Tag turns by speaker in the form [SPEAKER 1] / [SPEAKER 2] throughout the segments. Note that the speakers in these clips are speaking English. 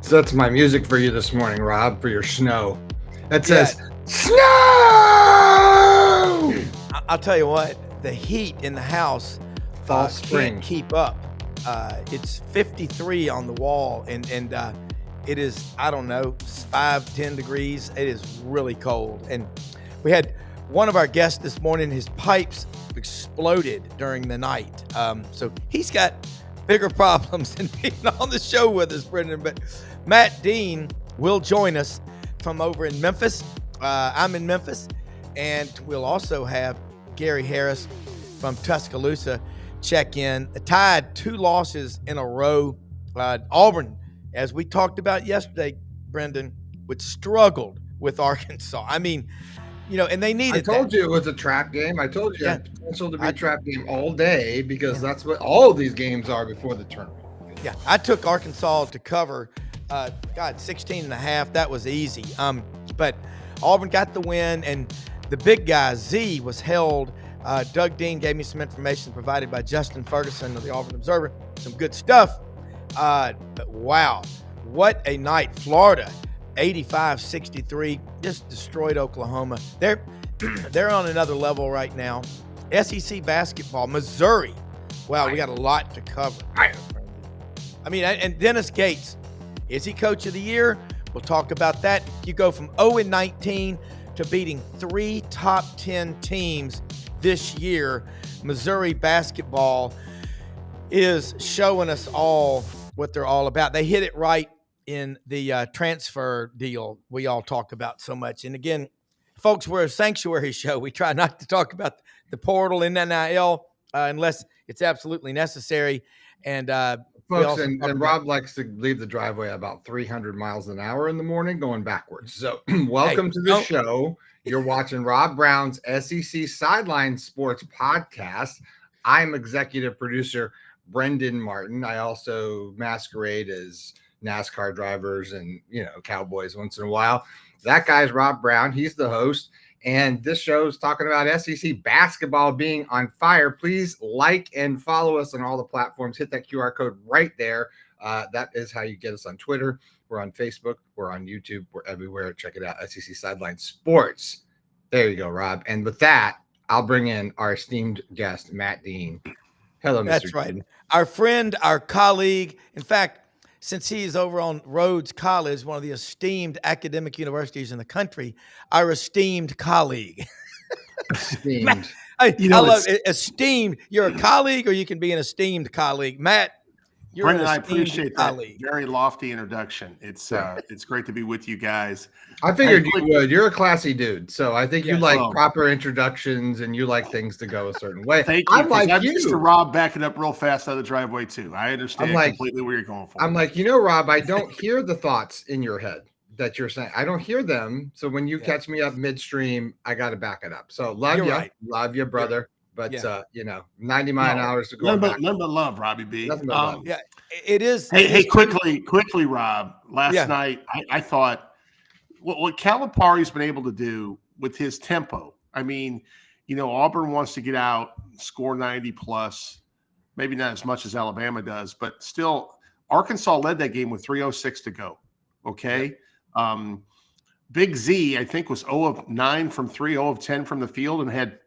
[SPEAKER 1] So that's my music for you this morning, Rob, for your snow. It
[SPEAKER 2] Yeah.
[SPEAKER 1] says, snow!
[SPEAKER 2] I'll tell you what, the heat in the house
[SPEAKER 1] Fall spring.
[SPEAKER 2] can't keep up. It's 53 on the wall, and it is, I don't know, 5-10 degrees. It is really cold. And we had one of our guests this morning, his pipes exploded during the night. So he's got bigger problems than being on the show with us, Brenden. But Matt Dean will join us from over in Memphis. I'm in Memphis, and we'll also have Gary Harris from Tuscaloosa check in. Tied 2 losses in a row. Auburn, as we talked about yesterday, Brenden, which struggled with Arkansas. I mean, and they needed
[SPEAKER 1] I told
[SPEAKER 2] that.
[SPEAKER 1] you it was a trap game. I told you it had potential to be a trap game all day because that's what all of these games are before the tournament.
[SPEAKER 2] Yeah, I took Arkansas to cover, 16.5. That was easy. But Auburn got the win, and the big guy, Z, was held. Doug Dean gave me some information provided by Justin Ferguson of the Auburn Observer. Some good stuff. But wow, what a night. Florida, 85-63, just destroyed Oklahoma. They're on another level right now. SEC basketball, Missouri. Wow, we got a lot to cover. I mean, and Dennis Gates, is he coach of the year? We'll talk about that. You go from 0-19 to beating 3 top 10 teams this year. Missouri basketball is showing us all what they're all about. They hit it right in the transfer deal we all talk about so much. And again, folks, we're a sanctuary show. We try not to talk about the portal and NIL unless it's absolutely necessary. And
[SPEAKER 1] folks, and Rob likes to leave the driveway about 300 miles an hour in the morning going backwards. So welcome to the show. You're watching Rob Browne's SEC Sideline Sports Podcast. I'm executive producer Brenden Martin. I also masquerade as NASCAR drivers and, cowboys once in a while. That guy's Rob Browne. He's the host. And this show is talking about SEC basketball being on fire. Please like and follow us on all the platforms. Hit that QR code right there. That is how you get us on Twitter. We're on Facebook. We're on YouTube. We're everywhere. Check it out. SEC Sideline Sports. There you go, Rob. And with that, I'll bring in our esteemed guest, Matt Dean. Hello, Mr.
[SPEAKER 2] That's right.
[SPEAKER 1] Dean.
[SPEAKER 2] Our friend, our colleague. In fact, since he's over on Rhodes College, one of the esteemed academic universities in the country, our esteemed colleague.
[SPEAKER 1] Esteemed.
[SPEAKER 2] I love it. Esteemed. You're a colleague, or you can be an esteemed colleague. Matt, you're
[SPEAKER 3] Brenden,
[SPEAKER 2] an
[SPEAKER 3] I
[SPEAKER 2] esteemed
[SPEAKER 3] appreciate
[SPEAKER 2] colleague.
[SPEAKER 3] that very lofty introduction. It's great to be with you guys.
[SPEAKER 1] I figured you would. You're a classy dude, so I think you like
[SPEAKER 3] well,
[SPEAKER 1] proper introductions and you like things to go a certain way.
[SPEAKER 3] Thank you.
[SPEAKER 1] I'm like
[SPEAKER 3] I'm
[SPEAKER 1] you.
[SPEAKER 3] used to Rob backing up real fast out of the driveway too. I understand completely where you're going for.
[SPEAKER 1] I'm like, Rob, I don't hear the thoughts in your head that you're saying. I don't hear them. So when you catch me up midstream, I got to back it up. So love you, love you, brother. But 90 mile an hour to go.
[SPEAKER 3] Nothing but love, Robbie B.
[SPEAKER 2] Yeah, it is.
[SPEAKER 3] Hey, quickly, Rob. Last night, I thought what Calipari's been able to do with his tempo. I mean, Auburn wants to get out, score 90 plus, maybe not as much as Alabama does, but still, Arkansas led that game with 3:06 to go. Okay. Big Z, I think, was 0 of 9 from 3, 0 of 10 from the field, and had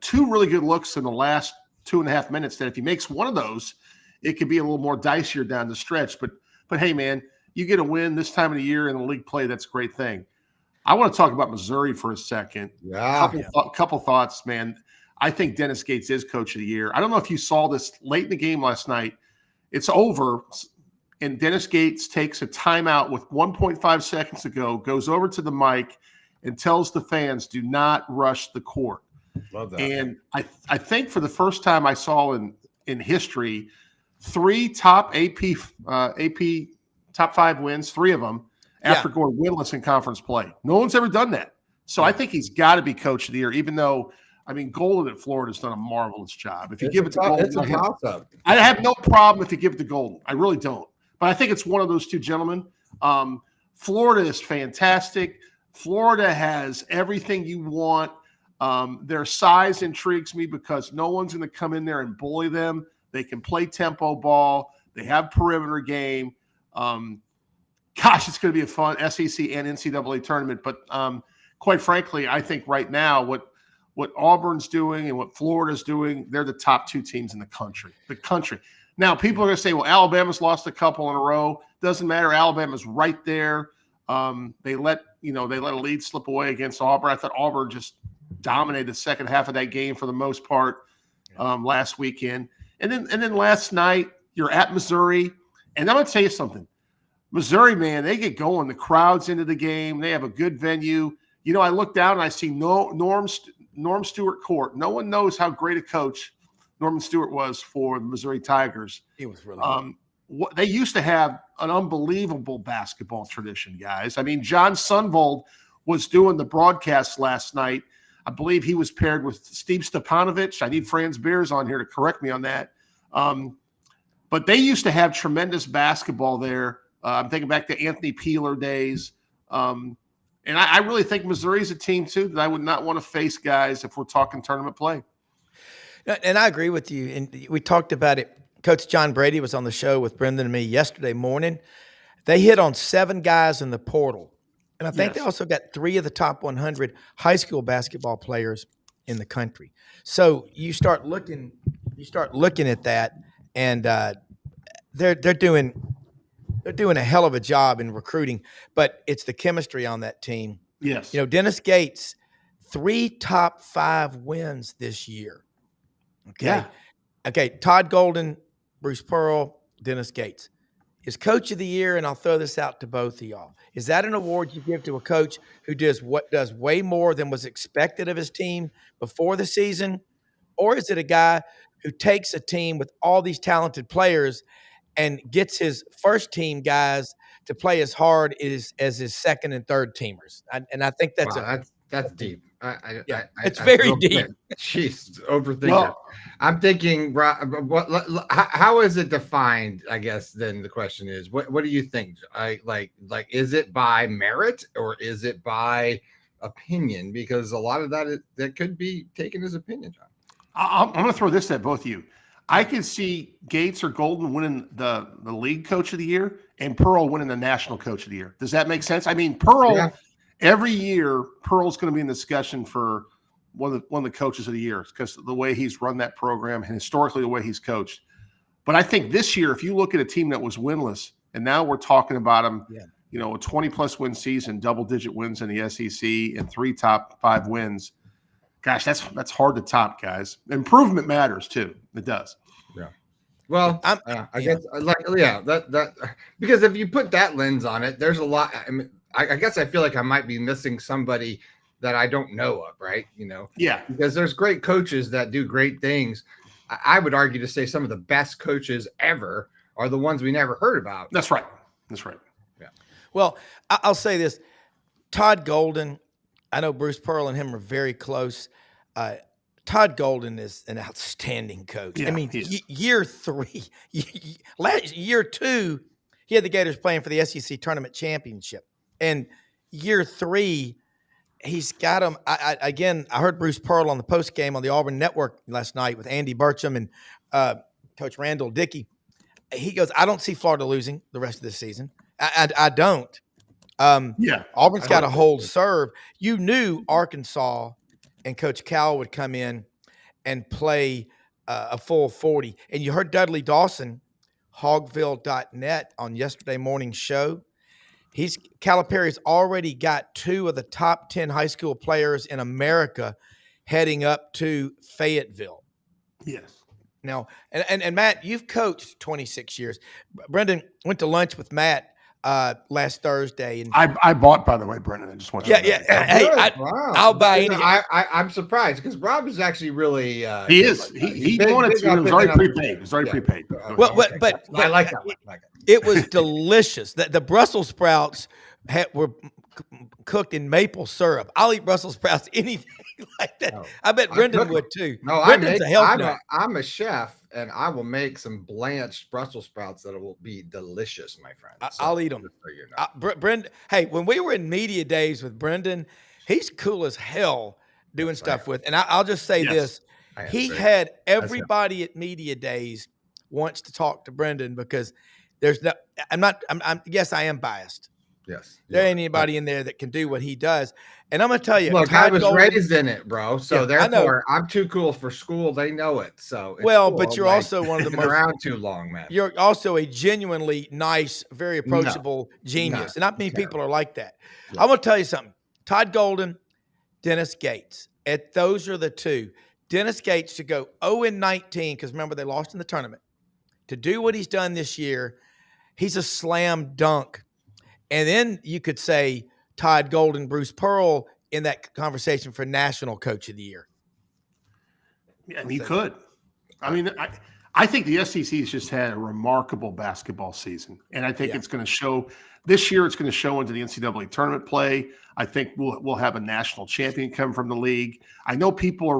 [SPEAKER 3] two really good looks in the last 2.5 minutes. That if he makes one of those, it could be a little more dicier down the stretch. But hey, man, you get a win this time of the year in the league play. That's a great thing. I want to talk about Missouri for a second. Couple thoughts, man. I think Dennis Gates is coach of the year. I don't know if you saw this late in the game last night. It's over, and Dennis Gates takes a timeout with 1.5 seconds to go, goes over to the mic, and tells the fans, do not rush the court.
[SPEAKER 1] Love that.
[SPEAKER 3] And I think for the first time I saw in history, 3 top AP top 5 wins, 3 of them, after going winless in conference play. No one's ever done that. So I think he's got to be coach of the year, even though, Golden at Florida has done a marvelous job. If you give it to Golden,
[SPEAKER 1] it's a toss-up.
[SPEAKER 3] I have no problem if you give it to Golden. I really don't. But I think it's one of those two gentlemen. Florida is fantastic. Florida has everything you want. Their size intrigues me because no one's going to come in there and bully them. They can play tempo ball. They have perimeter game. Gosh, it's going to be a fun SEC and NCAA tournament. But quite frankly, I think right now what Auburn's doing and what Florida's doing, they're the top two teams in the country. Now, people are going to say, well, Alabama's lost a couple in a row. Doesn't matter. Alabama's right there. They let a lead slip away against Auburn. I thought Auburn just dominated the second half of that game for the most part last weekend. And then last night, you're at Missouri. And I'm going to tell you something. Missouri, man, they get going. The crowd's into the game. They have a good venue. I look down and I see Norm Stewart Court. No one knows how great a coach Norman Stewart was for the Missouri Tigers.
[SPEAKER 2] He was really good.
[SPEAKER 3] They used to have an unbelievable basketball tradition, guys. I mean, John Sunvold was doing the broadcast last night. I believe he was paired with Steve Stepanovich. I need Franz Beers on here to correct me on that. But they used to have tremendous basketball there. I'm thinking back to Anthony Peeler days. And I really think Missouri's a team, too, that I would not want to face, guys, if we're talking tournament play.
[SPEAKER 2] And I agree with you. And we talked about it. Coach John Brady was on the show with Brenden and me yesterday morning. They hit on 7 guys in the portal. And I think they also got 3 of the top 100 high school basketball players in the country. So you start looking at that, and they're doing a hell of a job in recruiting, but it's the chemistry on that team.
[SPEAKER 3] Yes.
[SPEAKER 2] Dennis Gates, 3 top 5 wins this year. Okay.
[SPEAKER 3] Yeah.
[SPEAKER 2] Okay. Todd Golden, Bruce Pearl, Dennis Gates. Is Coach of the Year, and I'll throw this out to both of y'all. Is that an award you give to a coach who does way more than was expected of his team before the season? Or is it a guy who takes a team with all these talented players and gets his first team guys to play as hard as his second and third teamers? And I think
[SPEAKER 1] that's deep.
[SPEAKER 2] It's very deep.
[SPEAKER 1] Jeez, overthinker.
[SPEAKER 3] Well,
[SPEAKER 1] I'm thinking, how is it defined? I guess then the question is, what do you think? Is it by merit or is it by opinion? Because a lot of that could be taken as opinion, John.
[SPEAKER 3] I'm going to throw this at both of you. I can see Gates or Golden winning the league coach of the year and Pearl winning the national coach of the year. Does that make sense? I mean, Pearl, every year, Pearl's going to be in discussion for one of the coaches of the year because of the way he's run that program and historically the way he's coached. But I think this year, if you look at a team that was winless, and now we're talking about them, a 20-plus win season, double-digit wins in the SEC, and 3 top 5 wins. Gosh, that's hard to top, guys. Improvement matters too. It does.
[SPEAKER 1] Yeah. Well, I guess that because if you put that lens on it, there's a lot. I mean, I guess I feel like I might be missing somebody that I don't know of, right?
[SPEAKER 3] Yeah.
[SPEAKER 1] Because there's great coaches that do great things. I would argue to say some of the best coaches ever are the ones we never heard about.
[SPEAKER 3] That's right.
[SPEAKER 1] Yeah.
[SPEAKER 2] Well, I'll say this: Todd Golden. I know Bruce Pearl and him are very close. Todd Golden is an outstanding coach.
[SPEAKER 3] Yeah,
[SPEAKER 2] I mean, year 3, year 2, he had the Gators playing for the SEC tournament championship. And year 3, he's got them. I heard Bruce Pearl on the post game on the Auburn Network last night with Andy Burcham and Coach Randall Dickey. He goes, I don't see Florida losing the rest of the season. I don't. Auburn's got a hold serve. You knew Arkansas and Coach Cal would come in and play a full 40. And you heard Dudley Dawson, hogville.net, on yesterday morning's show. Calipari's already got 2 of the top 10 high school players in America heading up to Fayetteville.
[SPEAKER 3] Yes.
[SPEAKER 2] Now, and Matt, you've coached 26 years. Brenden went to lunch with Matt last Thursday, and
[SPEAKER 3] I bought, by the way, Brenden. I just want to
[SPEAKER 2] Hey, I'll buy anything.
[SPEAKER 1] I'm surprised because Rob is actually really
[SPEAKER 3] he is. He wanted to. It was already prepaid. It was already prepaid.
[SPEAKER 2] Well, but
[SPEAKER 1] I like that one.
[SPEAKER 2] It was delicious. The Brussels sprouts were cooked in maple syrup. I'll eat Brussels sprouts anything like that. I bet Brenden would too.
[SPEAKER 1] No, I'm a chef, and I will make some blanched Brussels sprouts that will be delicious, my friend.
[SPEAKER 2] I'll eat them. Brenden, hey, when we were in media days with Brenden, he's cool as hell doing stuff with. And I'll just say this: he had everybody at media days wants to talk to Brenden because There's no. Yes, I am biased.
[SPEAKER 1] Yes.
[SPEAKER 2] There ain't anybody in there that can do what he does. And I'm going to tell you,
[SPEAKER 1] look, I was raised in it, bro. So therefore, I'm too cool for school. They know it. So it's cool.
[SPEAKER 2] But you're also one of the
[SPEAKER 1] been
[SPEAKER 2] most
[SPEAKER 1] around too long, man.
[SPEAKER 2] You're also a genuinely nice, very approachable genius. And not many people are like that. Yeah. I'm going to tell you something. Todd Golden, Dennis Gates. Those are the two. Dennis Gates to go 0-19, because remember, they lost in the tournament. To do what he's done this year, he's a slam dunk. And then you could say Todd Golden, Bruce Pearl in that conversation for National Coach of the Year.
[SPEAKER 3] Yeah, and he could. I mean, I think the SEC has just had a remarkable basketball season. And I think it's going to show this year. It's going to show into the NCAA tournament play. I think we'll have a national champion come from the league. I know people are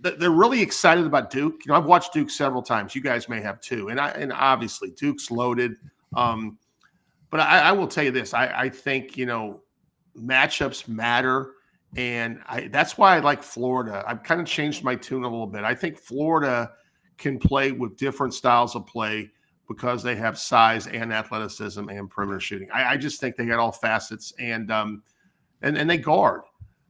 [SPEAKER 3] they're really excited about Duke. You know, I've watched Duke several times. You guys may have too. And obviously Duke's loaded. But I will tell you this. I think, matchups matter. And that's why I like Florida. I've kind of changed my tune a little bit. I think Florida can play with different styles of play because they have size and athleticism and perimeter shooting. I just think they got all facets and they guard.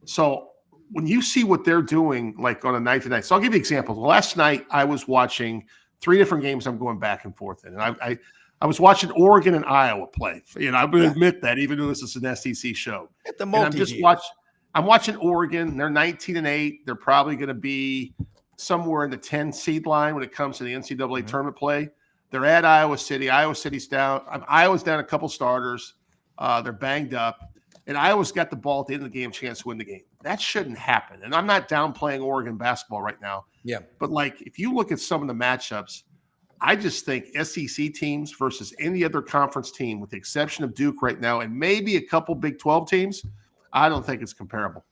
[SPEAKER 3] So when you see what they're doing, like on a night-to-night. So I'll give you examples. Last night I was watching 3 different games I'm going back and forth in. And I was watching Oregon and Iowa play. I'm going to admit that, even though this is an SEC show. I'm watching Oregon. They're 19-8. They're probably going to be somewhere in the 10 seed line when it comes to the NCAA tournament play. They're at Iowa City. Iowa City's down. Iowa's down a couple starters. They're banged up. And Iowa's got the ball at the end of the game, chance to win the game. That shouldn't happen. And I'm not downplaying Oregon basketball right now. Yeah. But, if you look at some of the matchups, I just think SEC teams versus any other conference team, with the exception of Duke right now, and maybe a couple Big 12 teams, I don't think it's comparable.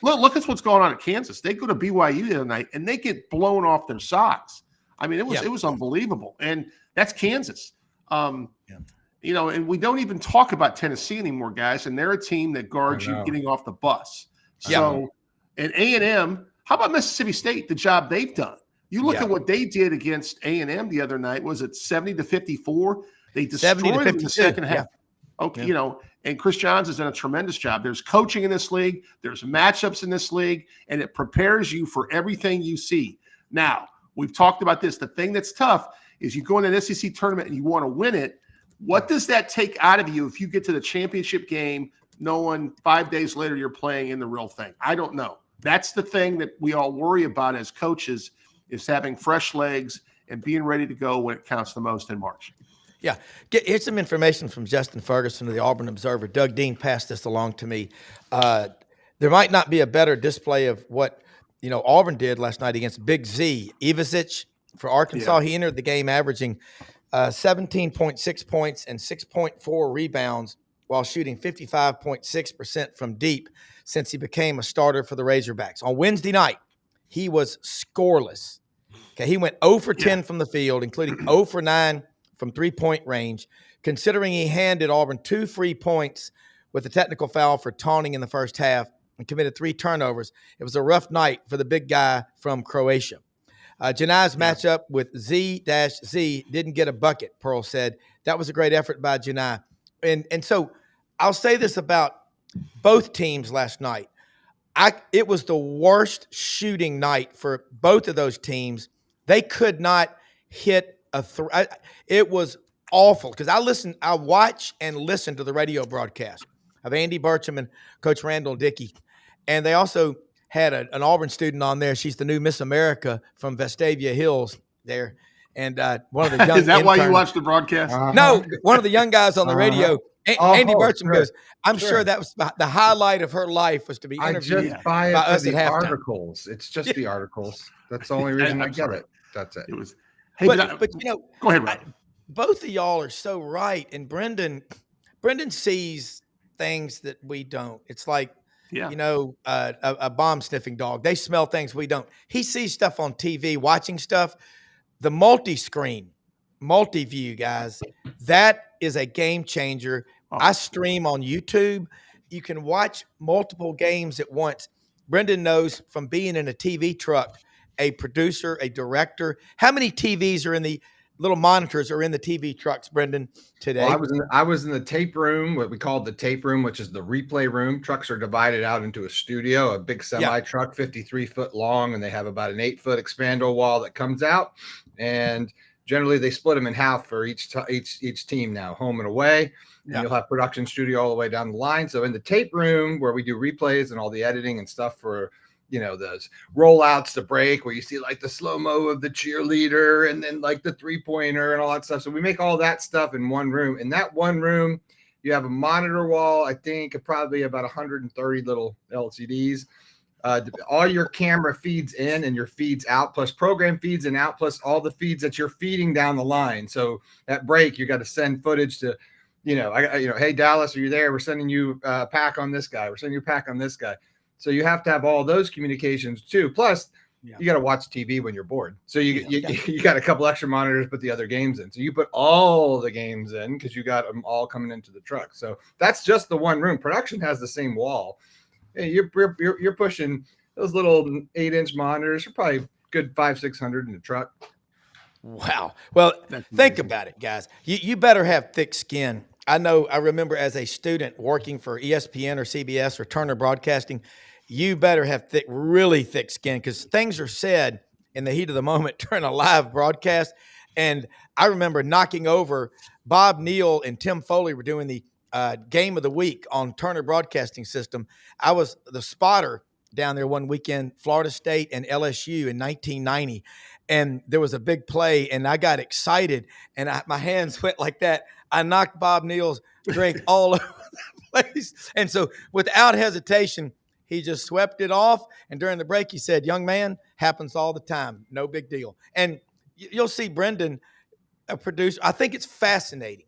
[SPEAKER 3] Look at what's going on at Kansas. They go to BYU the other night, and they get blown off their socks. I mean, it was unbelievable. And that's Kansas. And we don't even talk about Tennessee anymore, guys, and they're a team that guards you getting off the bus. So, and A&M, how about Mississippi State, the job they've done? You look at what they did against A&M the other night. Was it 70-54? They destroyed them in the second half. Okay, and Chris Johns has done a tremendous job. There's coaching in this league. There's matchups in this league, and it prepares you for everything you see. Now, we've talked about this. The thing that's tough is you go in an SEC tournament and you want to win it. What does that take out of you if you get to the championship game knowing 5 days later you're playing in the real thing? I don't know. That's the thing that we all worry about as coaches, is having fresh legs and being ready to go when it counts the most in March.
[SPEAKER 2] Yeah. Here's some information from Justin Ferguson of the Auburn Observer. Doug Dean passed this along to me. There might not be a better display of what, Auburn did last night against Big Z. Ivisic for Arkansas, he entered the game averaging 17.6 points and 6.4 rebounds while shooting 55.6% from deep since he became a starter for the Razorbacks. On Wednesday night, he was scoreless. Okay, he went 0 for 10 from the field, including 0 for 9 from three-point range, considering he handed Auburn 2 free points with a technical foul for taunting in the first half and committed 3 turnovers. It was a rough night for the big guy from Croatia. Janai's matchup with Z-Z didn't get a bucket, Pearl said. That was a great effort by Janai. And so I'll say this about both teams last night. It was the worst shooting night for both of those teams. They could not hit a it was awful because I watch and listen to the radio broadcast of Andy Burcham and Coach Randall Dickey. And they also had an Auburn student on there. She's the new Miss America from Vestavia Hills there. And one of the young
[SPEAKER 3] Is that why you watched the broadcast?
[SPEAKER 2] No, one of the young guys on the radio, Andy Burcham goes, I'm sure that was the highlight of her life was to be interviewed.
[SPEAKER 1] I just buy it by us the articles. It's just the articles. That's the only reason I get it. That's it.
[SPEAKER 3] It was.
[SPEAKER 2] Hey, but
[SPEAKER 3] go ahead, Rob.
[SPEAKER 2] Both of y'all are so right. And Brenden sees things that we don't. It's like, a bomb sniffing dog. They smell things we don't. He sees stuff on TV, watching stuff. The multi-screen, multi-view, guys, that is a game changer. I stream on YouTube. You can watch multiple games at once. Brenden knows from being in a TV truck, a producer, a director, how many TVs are in the little monitors are in the TV trucks, Brenden, today?
[SPEAKER 1] Well, I was in the tape room, what we call the tape room, which is the replay room. Trucks are divided out into a studio, a big semi truck, 53 foot long, and they have about an 8-foot expandable wall that comes out. And generally, they split them in half for each team now, home and away. And you'll have production studio all the way down the line. So in the tape room, where we do replays and all the editing and stuff for, those rollouts to break, where you see like the slow-mo of the cheerleader and then like the 3-pointer and all that stuff. So we make all that stuff in one room. In that one room, you have a monitor wall, I think probably about 130 little LCDs. All your camera feeds in and your feeds out, plus program feeds and out, plus all the feeds that you're feeding down the line. So at break, you got to send footage to, hey, Dallas, are you there? We're sending you a pack on this guy. We're sending you a pack on this guy. So you have to have all those communications too. Plus, you got to watch TV when you're bored. So you got a couple extra monitors, put the other games in. So you put all the games in because you got them all coming into the truck. So that's just the one room. Production has the same wall. You're pushing those little 8-inch monitors. You're probably good 500-600 in the truck.
[SPEAKER 2] Wow. Well, think about it, guys. You better have thick skin. I remember as a student working for ESPN or CBS or Turner Broadcasting, you better have really thick skin, because things are said in the heat of the moment during a live broadcast. And I remember knocking over Bob Neal and Tim Foley were doing the game of the week on Turner Broadcasting System. I was the spotter down there one weekend, Florida State and LSU in 1990. And there was a big play, and I got excited, and my hands went like that. I knocked Bob Neal's drink all over the place. And so without hesitation, he just swept it off. And during the break, he said, "Young man, happens all the time. No big deal." And you'll see Brenden, a producer. I think it's fascinating.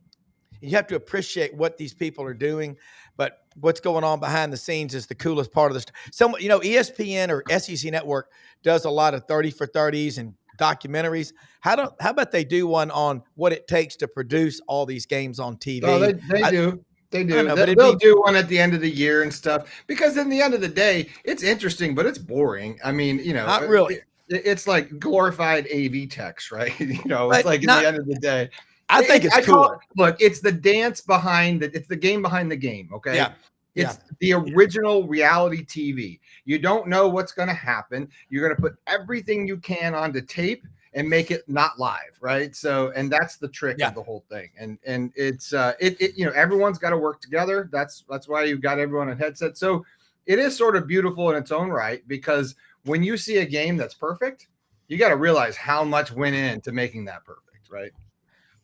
[SPEAKER 2] You have to appreciate what these people are doing, but what's going on behind the scenes is the coolest part of this. So, ESPN or SEC Network does a lot of 30 for 30s and documentaries. How about they do one on what it takes to produce all these games on TV?
[SPEAKER 1] Oh, they do. They do. They'll do one at the end of the year and stuff, because in the end of the day, it's interesting, but it's boring. I mean,
[SPEAKER 2] not really.
[SPEAKER 1] It's like glorified AV text, right? It's like at the end of the day.
[SPEAKER 2] I think it's cool.
[SPEAKER 1] Look, it's the dance behind it's the game behind the game. Okay.
[SPEAKER 2] Yeah.
[SPEAKER 1] It's the original reality TV. You don't know what's going to happen. You're going to put everything you can onto tape and make it not live, right? So, and that's the trick of the whole thing. And it's everyone's got to work together. That's why you've got everyone on headset. So it is sort of beautiful in its own right, because when you see a game that's perfect, you got to realize how much went into making that perfect, right?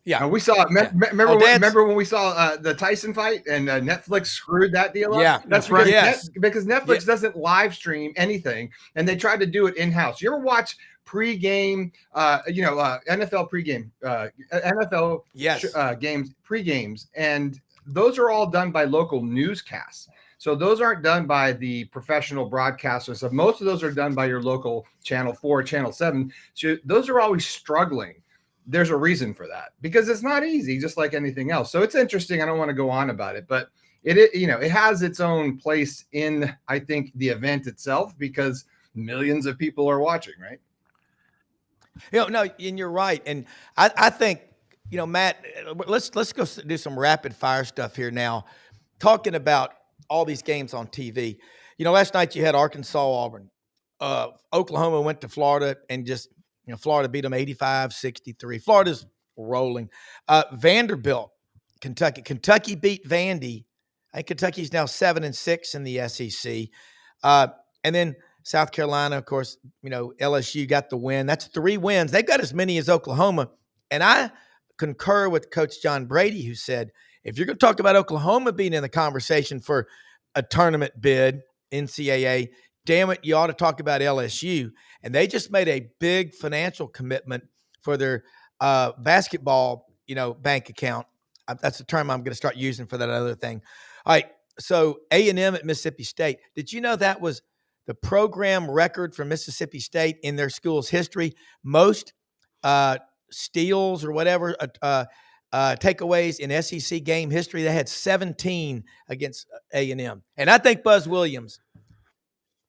[SPEAKER 2] Yeah,
[SPEAKER 1] we saw. Remember when we saw the Tyson fight and Netflix screwed that deal up?
[SPEAKER 2] Yeah,
[SPEAKER 1] that's right. Because Netflix doesn't live stream anything, and they tried to do it in house. You ever watch pregame? NFL pregame, NFL games pre-games, and those are all done by local newscasts. So those aren't done by the professional broadcasters. So most of those are done by your local Channel 4, Channel 7. So those are always struggling. There's a reason for that, because it's not easy, just like anything else. So it's interesting. I don't want to go on about it, but it has its own place in, I think, the event itself, because millions of people are watching, right?
[SPEAKER 2] No, and you're right. And I think, Matt, let's go do some rapid fire stuff here now, talking about all these games on TV. Last night you had Arkansas, Auburn. Oklahoma went to Florida and just, Florida beat them 85-63. Florida's rolling. Vanderbilt, Kentucky beat Vandy. I think Kentucky's now 7-6 in the SEC. And then South Carolina, of course, LSU got the win. That's 3 wins. They've got as many as Oklahoma. And I concur with Coach John Brady, who said, if you're going to talk about Oklahoma being in the conversation for a tournament bid, NCAA, damn it, you ought to talk about LSU. And they just made a big financial commitment for their basketball, bank account. That's the term I'm going to start using for that other thing. All right, so A&M at Mississippi State. Did you know that was the program record for Mississippi State in their school's history? Most steals or whatever, takeaways in SEC game history. They had 17 against A&M. And I think Buzz Williams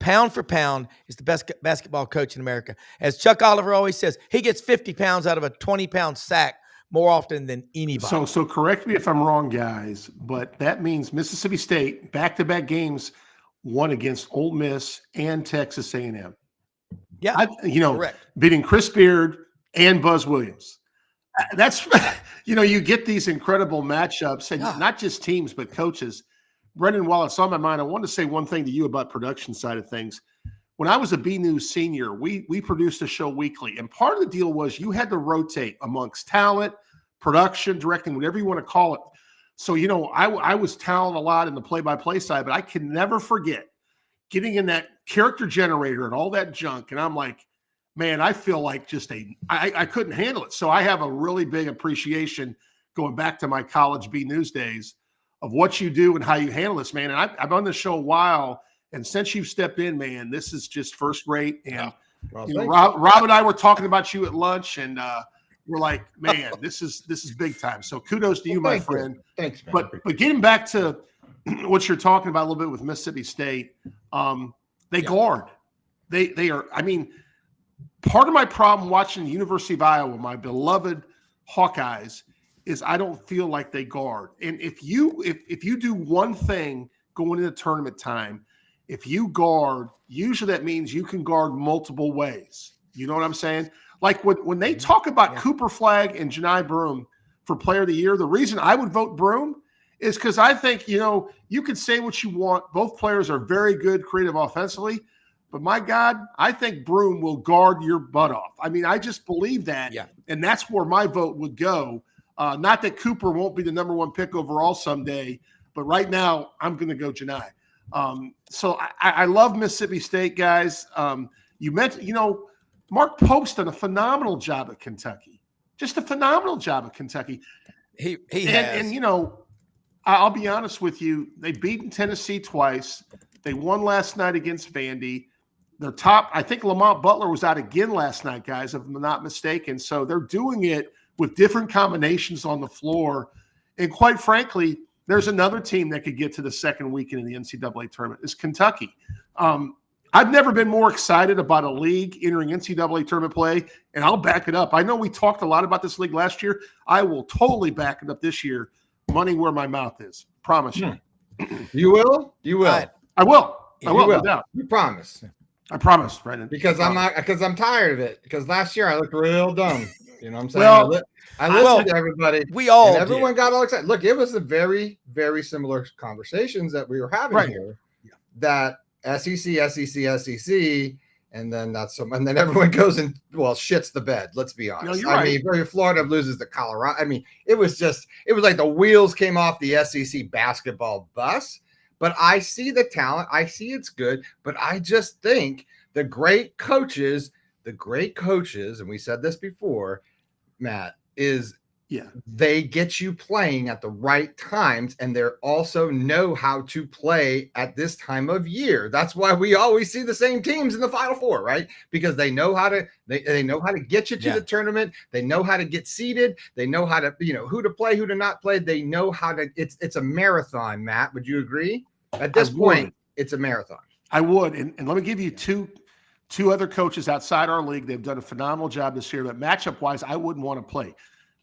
[SPEAKER 2] pound for pound, is the best basketball coach in America. As Chuck Oliver always says, he gets 50 pounds out of a 20-pound sack more often than anybody.
[SPEAKER 3] So correct me if I'm wrong, guys, but that means Mississippi State back-to-back games won against Ole Miss and Texas A&M.
[SPEAKER 2] Yeah,
[SPEAKER 3] correct. Beating Chris Beard and Buzz Williams. That's you get these incredible matchups, and not just teams but coaches. Brenden, while it's on my mind, I want to say one thing to you about production side of things. When I was a B News senior, we produced a show weekly, and part of the deal was you had to rotate amongst talent, production, directing, whatever you want to call it. So, I was talent a lot in the play-by-play side, but I can never forget getting in that character generator and all that junk, and I'm like, man, I feel like I couldn't handle it. So I have a really big appreciation going back to my college B News days of what you do and how you handle this, man. And I've on the show a while, and since you've stepped in, man, this is just first rate. And Rob and I were talking about you at lunch, and we're like, man, this is big time. So kudos to you, my friend.
[SPEAKER 1] Thanks, man.
[SPEAKER 3] But getting back to what you're talking about a little bit with Mississippi State, they guard. They are. I mean, part of my problem watching the University of Iowa, my beloved Hawkeyes, is I don't feel like they guard. And if you do one thing going into tournament time, if you guard, usually that means you can guard multiple ways. You know what I'm saying? Like when they talk about Cooper Flagg and Janai Broome for Player of the Year, the reason I would vote Broome is because I think, you can say what you want. Both players are very good creative offensively. But my God, I think Broome will guard your butt off. I mean, I just believe that. Yeah. And that's where my vote would go. Not that Cooper won't be the number one pick overall someday, but right now I'm going to go Janai. So I love Mississippi State, guys. You mentioned, Mark Pope's done a phenomenal job at Kentucky. Just a phenomenal job at Kentucky.
[SPEAKER 2] He has.
[SPEAKER 3] And I'll be honest with you. They've beaten Tennessee twice. They won last night against Vandy. Their top, I think Lamont Butler was out again last night, guys, if I'm not mistaken. So they're doing it with different combinations on the floor. And quite frankly, there's another team that could get to the second weekend in the NCAA tournament. It's Kentucky. I've never been more excited about a league entering NCAA tournament play, and I'll back it up. I know we talked a lot about this league last year. I will totally back it up this year. Money where my mouth is. Promise you.
[SPEAKER 1] You will? You will.
[SPEAKER 3] I will. I will. No doubt.
[SPEAKER 1] You promise.
[SPEAKER 3] I promise, Brenden.
[SPEAKER 1] Because I'm tired of it. Because last year I looked real dumb. You know what I'm saying? Well, I listened to everybody. Everyone got all excited. Look, it was a very, very similar conversations that we were having here. Yeah. That SEC, and then and then everyone goes and shits the bed. Let's be honest.
[SPEAKER 3] No, I
[SPEAKER 1] mean, Florida loses to Colorado. I mean, it was like the wheels came off the SEC basketball bus. But I see the talent. I see it's good. But I just think the great coaches, and we said this before, Matt, they get you playing at the right times, and they also know how to play at this time of year. That's why we always see the same teams in the Final Four, right? Because they know how to they know how to get you to the tournament. They know how to get seeded. They know how to who to play, who to not play. They know how to. It's a marathon, Matt. Would you agree? At this point, it's a marathon.
[SPEAKER 3] I would, and let me give you two other coaches outside our league. They've done a phenomenal job this year. But matchup wise, I wouldn't want to play.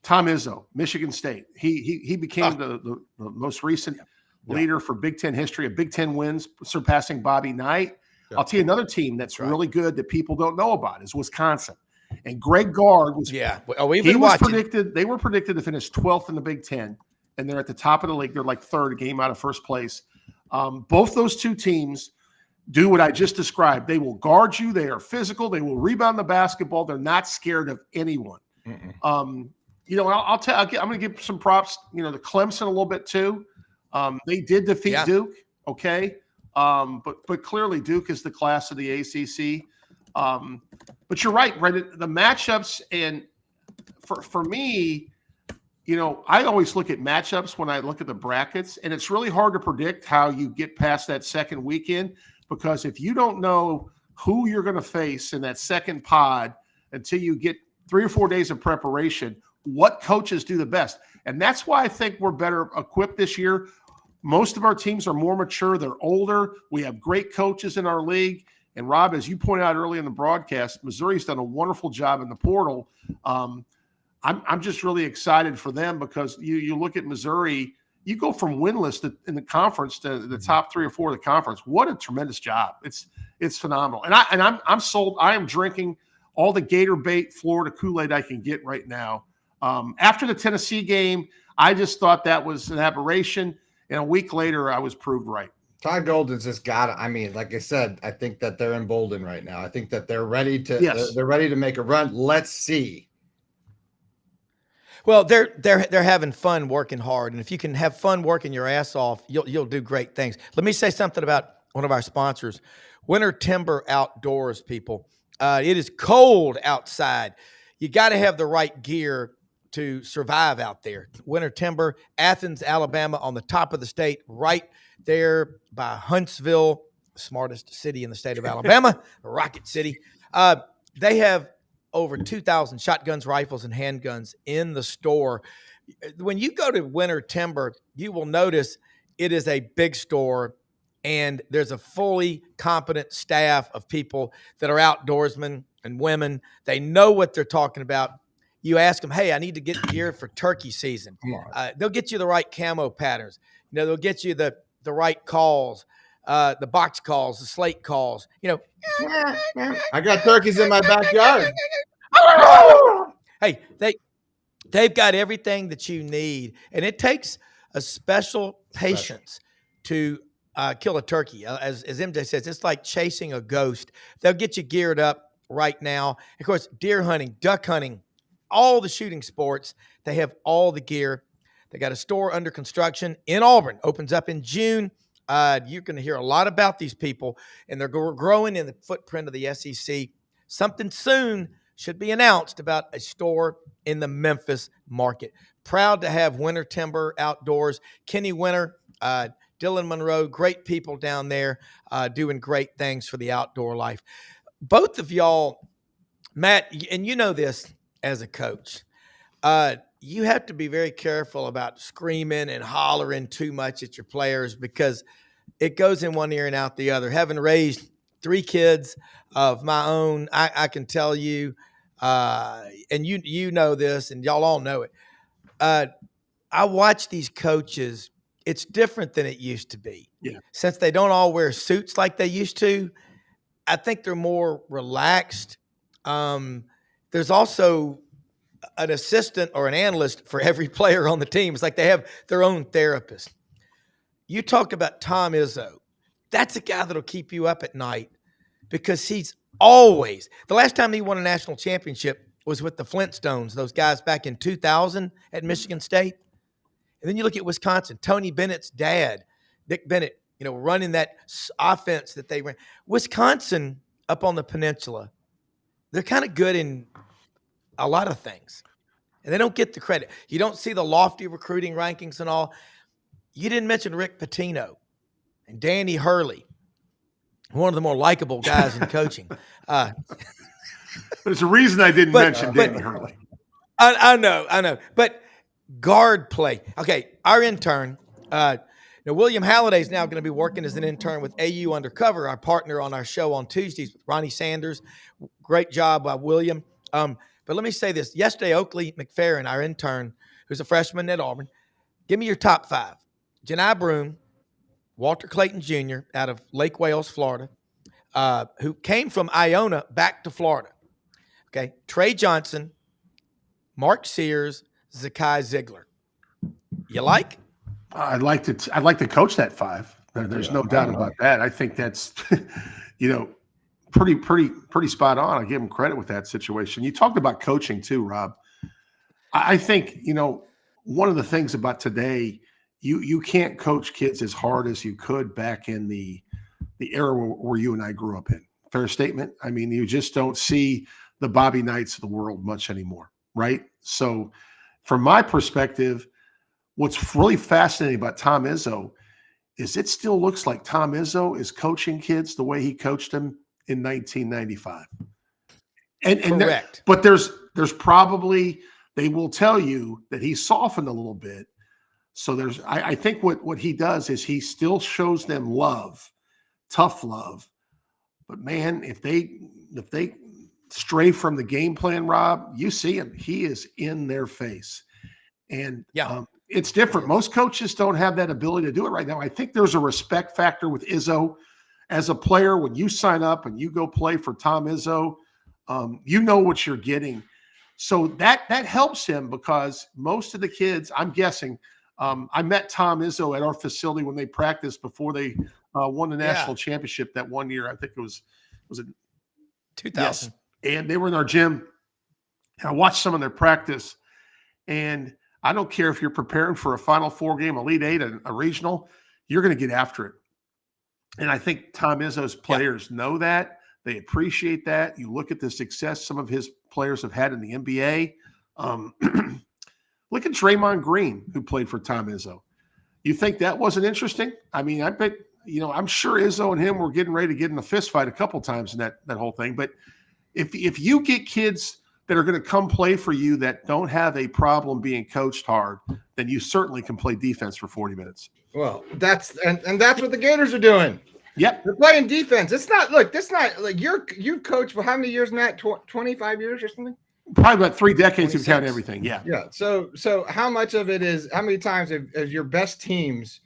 [SPEAKER 3] Tom Izzo, Michigan State. He became the most recent leader for Big Ten history of Big Ten wins, surpassing Bobby Knight. Yeah. I'll tell you another team that's really good that people don't know about is Wisconsin. And Greg Gard was predicted. They were predicted to finish 12th in the Big Ten, and they're at the top of the league. They're like third, a game out of first place. Both those two teams do what I just described. They will guard you. They are physical. They will rebound the basketball. They're not scared of anyone. I'm going to give some props, to Clemson a little bit too. They did defeat Duke. Okay. But clearly Duke is the class of the ACC. But you're right, Brenden, the matchups. And for me, I always look at matchups when I look at the brackets, and it's really hard to predict how you get past that second weekend, because if you don't know who you're going to face in that second pod until you get 3 or 4 days of preparation, what coaches do the best. And that's why I think we're better equipped this year. Most of our teams are more mature. They're older. We have great coaches in our league. And Rob, as you pointed out early in the broadcast, Missouri's done a wonderful job in the portal. I'm just really excited for them because you look at Missouri, you go from winless in the conference to the top 3 or 4 of the conference. What a tremendous job! It's phenomenal. And I'm sold. I am drinking all the Gator bait Florida Kool-Aid I can get right now. After the Tennessee game, I just thought that was an aberration, and a week later, I was proved right.
[SPEAKER 1] Todd Golden's just got it. I mean, like I said, I think that they're emboldened right now. I think that they're ready to.
[SPEAKER 3] Yes.
[SPEAKER 1] They're ready to make a run. Let's see.
[SPEAKER 2] Well, they're having fun working hard, and if you can have fun working your ass off, you'll do great things. Let me say something about one of our sponsors, Winter Timber Outdoors. People, it is cold outside. You got to have the right gear to survive out there. Winter Timber, Athens, Alabama, on the top of the state, right there by Huntsville, the smartest city in the state of Alabama, Rocket City. They have over 2,000 shotguns, rifles, and handguns in the store. When you go to Winter Timber, you will notice it is a big store, and there's a fully competent staff of people that are outdoorsmen and women. They know what they're talking about. You ask them, hey, I need to get gear for turkey season. They'll get you the right camo patterns. You know, they'll get you the right calls, the box calls, the slate calls. You know,
[SPEAKER 1] I got turkeys in my backyard.
[SPEAKER 2] Hey, they've got everything that you need, and it takes a special patience to kill a turkey. As MJ says, it's like chasing a ghost. They'll get you geared up right now. Of course, deer hunting, duck hunting, all the shooting sports, they have all the gear. They got a store under construction in Auburn, opens up in June. You're going to hear a lot about these people, and they're growing in the footprint of the SEC. Something soon should be announced about a store in the Memphis market. Proud to have Winter Timber Outdoors, Kenny Winter, Dylan Monroe, great people down there doing great things for the outdoor life. Both of y'all, Matt, and you know this as a coach, you have to be very careful about screaming and hollering too much at your players because it goes in one ear and out the other. Having raised 3 kids of my own, I can tell you, and you know this, and y'all all know it. I watch these coaches. It's different than it used to be.
[SPEAKER 3] Yeah.
[SPEAKER 2] Since they don't all wear suits like they used to, I think they're more relaxed. There's also an assistant or an analyst for every player on the team. It's like they have their own therapist. You talk about Tom Izzo. That's a guy that'll keep you up at night because he's always – the last time he won a national championship was with the Flintstones, those guys back in 2000 at Michigan State. And then you look at Wisconsin, Tony Bennett's dad, Dick Bennett, you know, running that offense that they ran. Wisconsin up on the peninsula, they're kind of good in a lot of things, and they don't get the credit. You don't see the lofty recruiting rankings and all. You didn't mention Rick Pitino and Danny Hurley, one of the more likable guys in coaching.
[SPEAKER 3] But it's a reason I didn't mention Danny Hurley.
[SPEAKER 2] I know. But guard play. Okay, our intern, now William Halliday is now going to be working as an intern with AU Undercover, our partner on our show on Tuesdays with Ronnie Sanders. Great job by William. But let me say this. Yesterday, Oakley McFerrin, our intern, who's a freshman at Auburn, give me your top 5. Janai Broome, Walter Clayton Jr. out of Lake Wales, Florida, who came from Iona back to Florida. Okay, Trey Johnson, Mark Sears, Zakai Ziegler. You like?
[SPEAKER 3] I'd like to coach that 5. There's no doubt about that. I think that's, pretty spot on. I give him credit with that situation. You talked about coaching too, Rob. I think, one of the things about today, you can't coach kids as hard as you could back in the era where you and I grew up in. Fair statement. I mean, you just don't see the Bobby Knights of the world much anymore, right? So from my perspective, what's really fascinating about Tom Izzo is it still looks like Tom Izzo is coaching kids the way he coached them in 1995. And
[SPEAKER 2] correct.
[SPEAKER 3] But there's probably, they will tell you that he's softened a little bit. So I think what he does is he still shows them love, tough love, But man, if they stray from the game plan, Rob, you see him. He is in their face. And it's different. Most coaches don't have that ability to do it right now. I think there's a respect factor with Izzo. As a player, when you sign up and you go play for Tom Izzo, you know what you're getting. So that helps him, because most of the kids, I'm guessing, I met Tom Izzo at our facility when they practiced before they won the national championship that one year. I think it was it
[SPEAKER 2] 2000.
[SPEAKER 3] Yes. And they were in our gym, and I watched some of their practice. And I don't care if you're preparing for a Final Four game, Elite Eight, a regional, you're going to get after it. And I think Tom Izzo's players know that. They appreciate that. You look at the success some of his players have had in the NBA. Look at Draymond Green, who played for Tom Izzo. You think that wasn't interesting? I mean, I bet, I'm sure Izzo and him were getting ready to get in a fist fight a couple times in that whole thing. But if you get kids that are going to come play for you that don't have a problem being coached hard, then you certainly can play defense for 40 minutes.
[SPEAKER 1] Well, that's what the Gators are doing.
[SPEAKER 3] Yep.
[SPEAKER 1] They're playing defense. It's not like you've coached for how many years, Matt? 25 years or something?
[SPEAKER 3] Probably about 3 decades if you count everything. Yeah.
[SPEAKER 1] Yeah. So how much of it is, how many times have your best teams,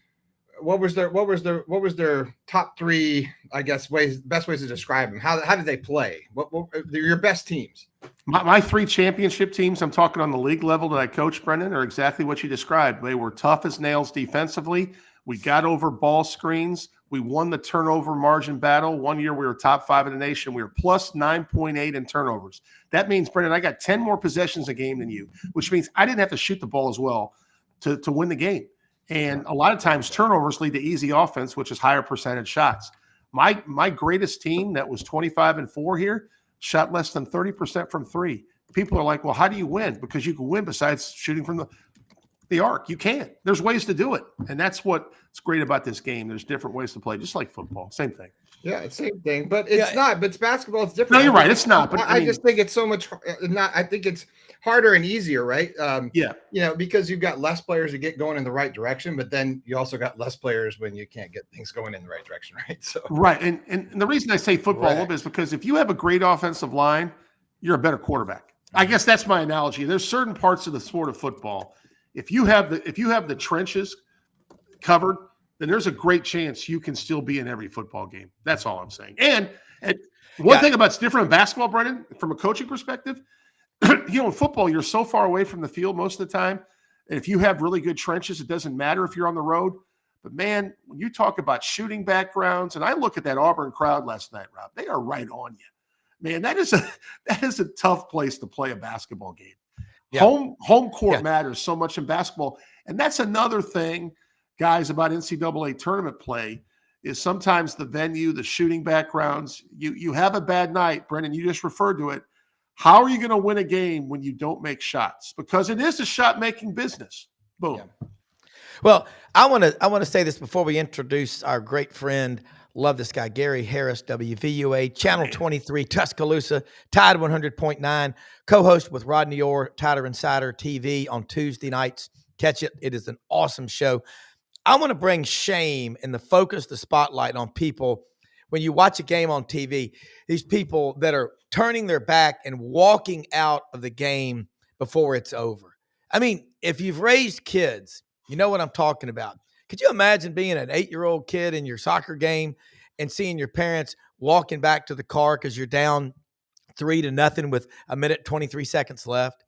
[SPEAKER 1] what was their top 3, I guess, best ways to describe them? How did they play? What they're your best teams?
[SPEAKER 3] My 3 championship teams, I'm talking on the league level that I coached, Brenden, are exactly what you described. They were tough as nails defensively. We got over ball screens. We won the turnover margin battle. One year we were top 5 in the nation. We were plus 9.8 in turnovers. That means, Brenden, I got 10 more possessions a game than you, which means I didn't have to shoot the ball as well to win the game. And a lot of times turnovers lead to easy offense, which is higher percentage shots. My greatest team that was 25-4 here shot less than 30% from 3. People are like, well, how do you win? Because you can win besides shooting from the arc. You can. There's ways to do it. And that's what's great about this game. There's different ways to play, just like football. Same thing.
[SPEAKER 1] Yeah, it's same thing. But it's not. But it's basketball. It's different.
[SPEAKER 3] No, you're right. It's not. But
[SPEAKER 1] I just think it's so much not. I think it's harder and easier, right? Because you've got less players to get going in the right direction, but then you also got less players when you can't get things going in the right direction, right? So
[SPEAKER 3] right. And the reason I say football a little bit is because if you have a great offensive line, you're a better quarterback. I guess that's my analogy. There's certain parts of the sport of football. If you have the trenches covered, then there's a great chance you can still be in every football game. That's all I'm saying. And one thing that's different in basketball, Brenden, from a coaching perspective, in football, you're so far away from the field most of the time. And if you have really good trenches, it doesn't matter if you're on the road. But, man, when you talk about shooting backgrounds, and I look at that Auburn crowd last night, Rob, they are right on you. Man, that is a tough place to play a basketball game. Yeah. Home court matters so much in basketball. And that's another thing, guys, about NCAA tournament play is sometimes the venue, the shooting backgrounds, you have a bad night, Brenden, you just referred to it. How are you going to win a game when you don't make shots? Because it is a shot-making business. Boom. Yeah.
[SPEAKER 2] Well, I want to say this before we introduce our great friend. Love this guy, Gary Harris, WVUA, Channel 23, Tuscaloosa, Tide 100.9, co-host with Rodney Orr, Tider Insider TV on Tuesday nights. Catch it. It is an awesome show. I want to bring shame and the spotlight on people when you watch a game on TV, these people that are turning their back and walking out of the game before it's over. I mean, if you've raised kids, you know what I'm talking about. Could you imagine being an 8-year-old kid in your soccer game and seeing your parents walking back to the car because you're down 3-0 with 1:23 seconds left?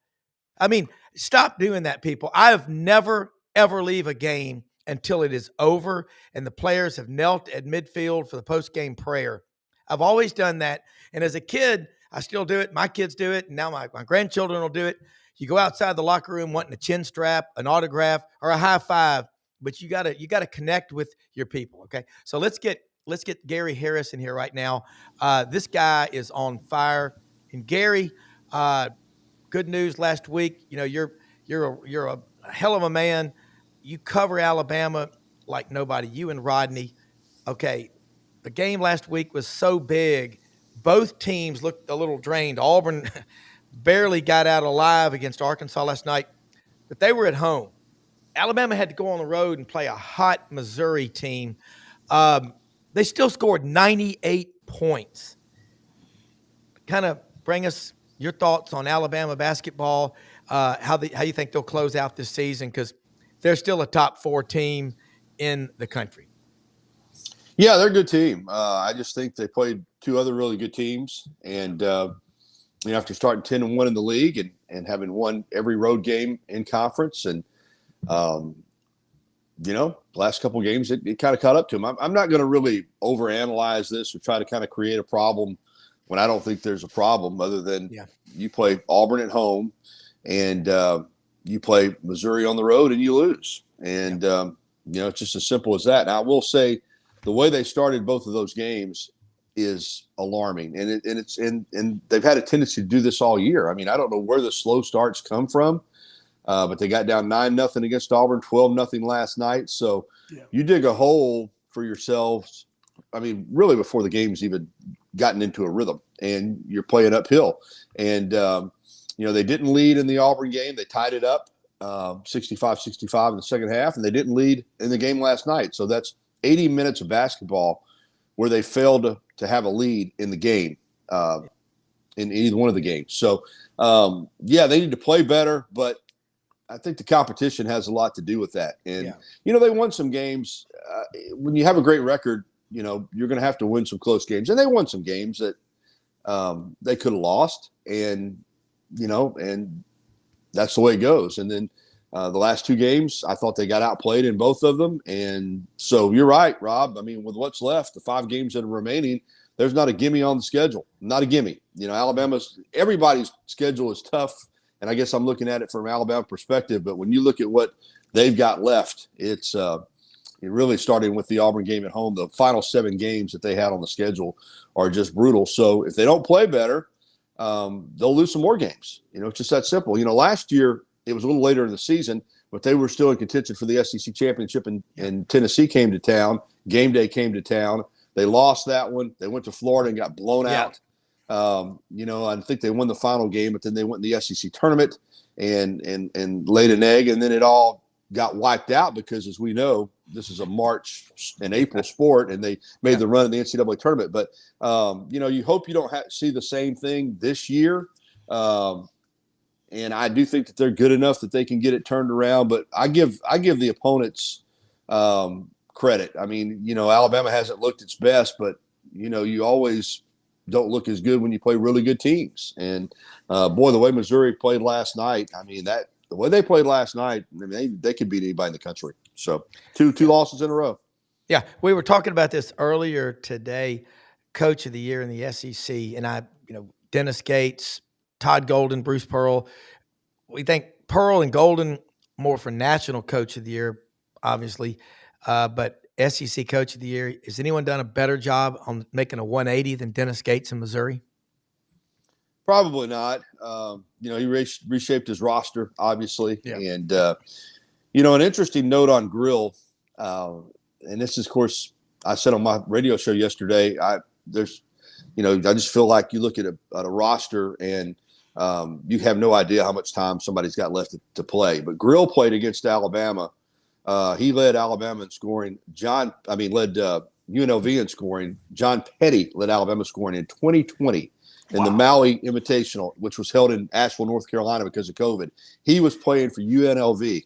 [SPEAKER 2] I mean, stop doing that, people. I have never, ever leave a game until it is over and the players have knelt at midfield for the post-game prayer. I've always done that. And as a kid, I still do it. My kids do it. And now my grandchildren will do it. You go outside the locker room wanting a chin strap, an autograph, or a high five. But you gotta connect with your people, okay? So let's get Gary Harris in here right now. This guy is on fire. And Gary, good news last week. You know, you're a hell of a man. You cover Alabama like nobody. You and Rodney. Okay, the game last week was so big. Both teams looked a little drained. Auburn barely got out alive against Arkansas last night, but they were at home. Alabama had to go on the road and play a hot Missouri team. They still scored 98 points. Kind of bring us your thoughts on Alabama basketball, how you think they'll close out this season, because they're still a top 4 team in the country.
[SPEAKER 4] Yeah, they're a good team. I just think they played 2 other really good teams, and after starting 10-1 in the league and having won every road game in conference, and last couple of games it kind of caught up to them. I'm not going to really overanalyze this or try to kind of create a problem when I don't think there's a problem, other than you play Auburn at home and you play Missouri on the road and you lose, and it's just as simple as that. Now, I will say the way they started both of those games is alarming, and they've had a tendency to do this all year. I mean, I don't know where the slow starts come from, but they got down 9-0 against Auburn, 12-0 last night. So you dig a hole for yourselves. I mean, really before the game's even gotten into a rhythm, and you're playing uphill. And they didn't lead in the Auburn game. They tied it up 65-65 in the second half, and they didn't lead in the game last night. So that's 80 minutes of basketball where they failed to have a lead in the game, in either one of the games. So, they need to play better, but I think the competition has a lot to do with that. And, they won some games. When you have a great record, you're going to have to win some close games. And they won some games that they could have lost. And that's the way it goes. And then the last 2 games, I thought they got outplayed in both of them. And so you're right, Rob. I mean, with what's left, the 5 games that are remaining, there's not a gimme on the schedule. Not a gimme. Everybody's schedule is tough. And I guess I'm looking at it from Alabama perspective. But when you look at what they've got left, it's really starting with the Auburn game at home. The final 7 games that they had on the schedule are just brutal. So if they don't play better, they'll lose some more games. It's just that simple. Last year it was a little later in the season, but they were still in contention for the SEC championship, and Tennessee came to town. Game day came to town. They lost that one. They went to Florida and got blown out. I think they won the final game, but then they went in the SEC tournament and laid an egg, and then it all got wiped out because, as we know, this is a March and April sport, and they made the run in the NCAA tournament. But, you hope you don't see the same thing this year. And I do think that they're good enough that they can get it turned around. But I give the opponents credit. I mean, Alabama hasn't looked its best, but, you always don't look as good when you play really good teams. And, the way Missouri played last night, I mean, the way they played last night, I mean, they could beat anybody in the country. So two losses in a row.
[SPEAKER 2] Yeah, we were talking about this earlier today. Coach of the year in the SEC, and Dennis Gates, Todd Golden, Bruce Pearl. We think Pearl and Golden more for national coach of the year, obviously, but SEC coach of the year. Has anyone done a better job on making a 180 than Dennis Gates in Missouri?
[SPEAKER 4] Probably not. He reshaped his roster, obviously. Yeah. And, an interesting note on Grill, and this is, of course, I said on my radio show yesterday, I just feel like you look at a roster and you have no idea how much time somebody's got left to play. But Grill played against Alabama. He led Alabama in scoring. Led UNLV in scoring. John Petty led Alabama scoring in 2020 in the Maui Invitational, which was held in Asheville, North Carolina because of COVID. He was playing for UNLV.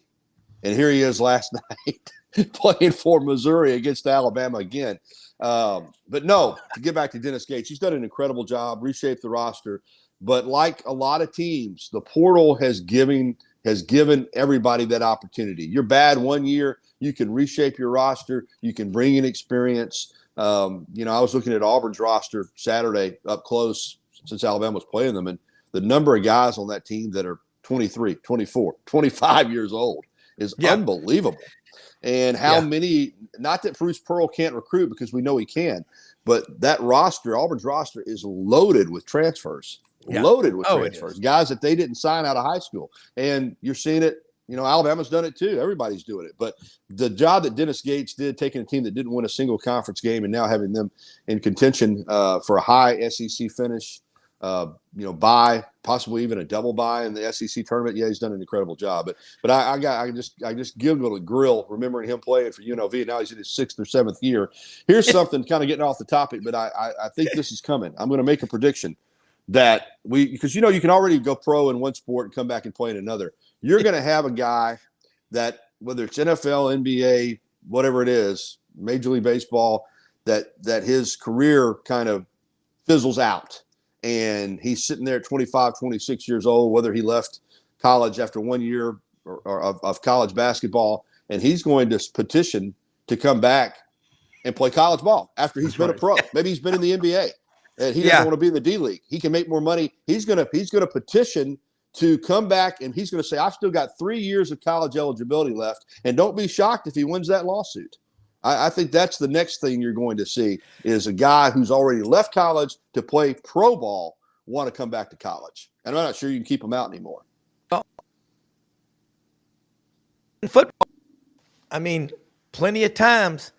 [SPEAKER 4] And here he is last night playing for Missouri against Alabama again. But no, to get back to Dennis Gates, he's done an incredible job, reshaped the roster. But like a lot of teams, the portal has given everybody that opportunity. You're bad one year, you can reshape your roster, you can bring in experience. I was looking at Auburn's roster Saturday up close since Alabama was playing them, and the number of guys on that team that are 23, 24, 25 years old is unbelievable. And how many, not that Bruce Pearl can't recruit, because we know he can, but that roster, Auburn's roster, is loaded with transfers. Loaded with transfers, guys that they didn't sign out of high school. And you're seeing it, Alabama's done it too. Everybody's doing it. But the job that Dennis Gates did, taking a team that didn't win a single conference game and now having them in contention for a high SEC finish, bye, possibly even a double bye in the SEC tournament. Yeah, he's done an incredible job. But I just giggled at Grill remembering him playing for UNLV. Now he's in his 6th or 7th year. Here's something kind of getting off the topic, but I think this is coming. I'm going to make a prediction that because you can already go pro in one sport and come back and play in another. You're going to have a guy that, whether it's NFL, NBA, whatever it is, Major League Baseball, that his career kind of fizzles out. And he's sitting there at 25, 26 years old, whether he left college after 1 year of college basketball, and he's going to petition to come back and play college ball after he's been a pro. Maybe he's been in the NBA. And he doesn't want to be in the D League. He can make more money. He's gonna petition to come back, and he's gonna say, I've still got 3 years of college eligibility left. And don't be shocked if he wins that lawsuit. I think that's the next thing you're going to see is a guy who's already left college to play pro ball want to come back to college. And I'm not sure you can keep him out anymore.
[SPEAKER 2] In football, I mean, plenty of times,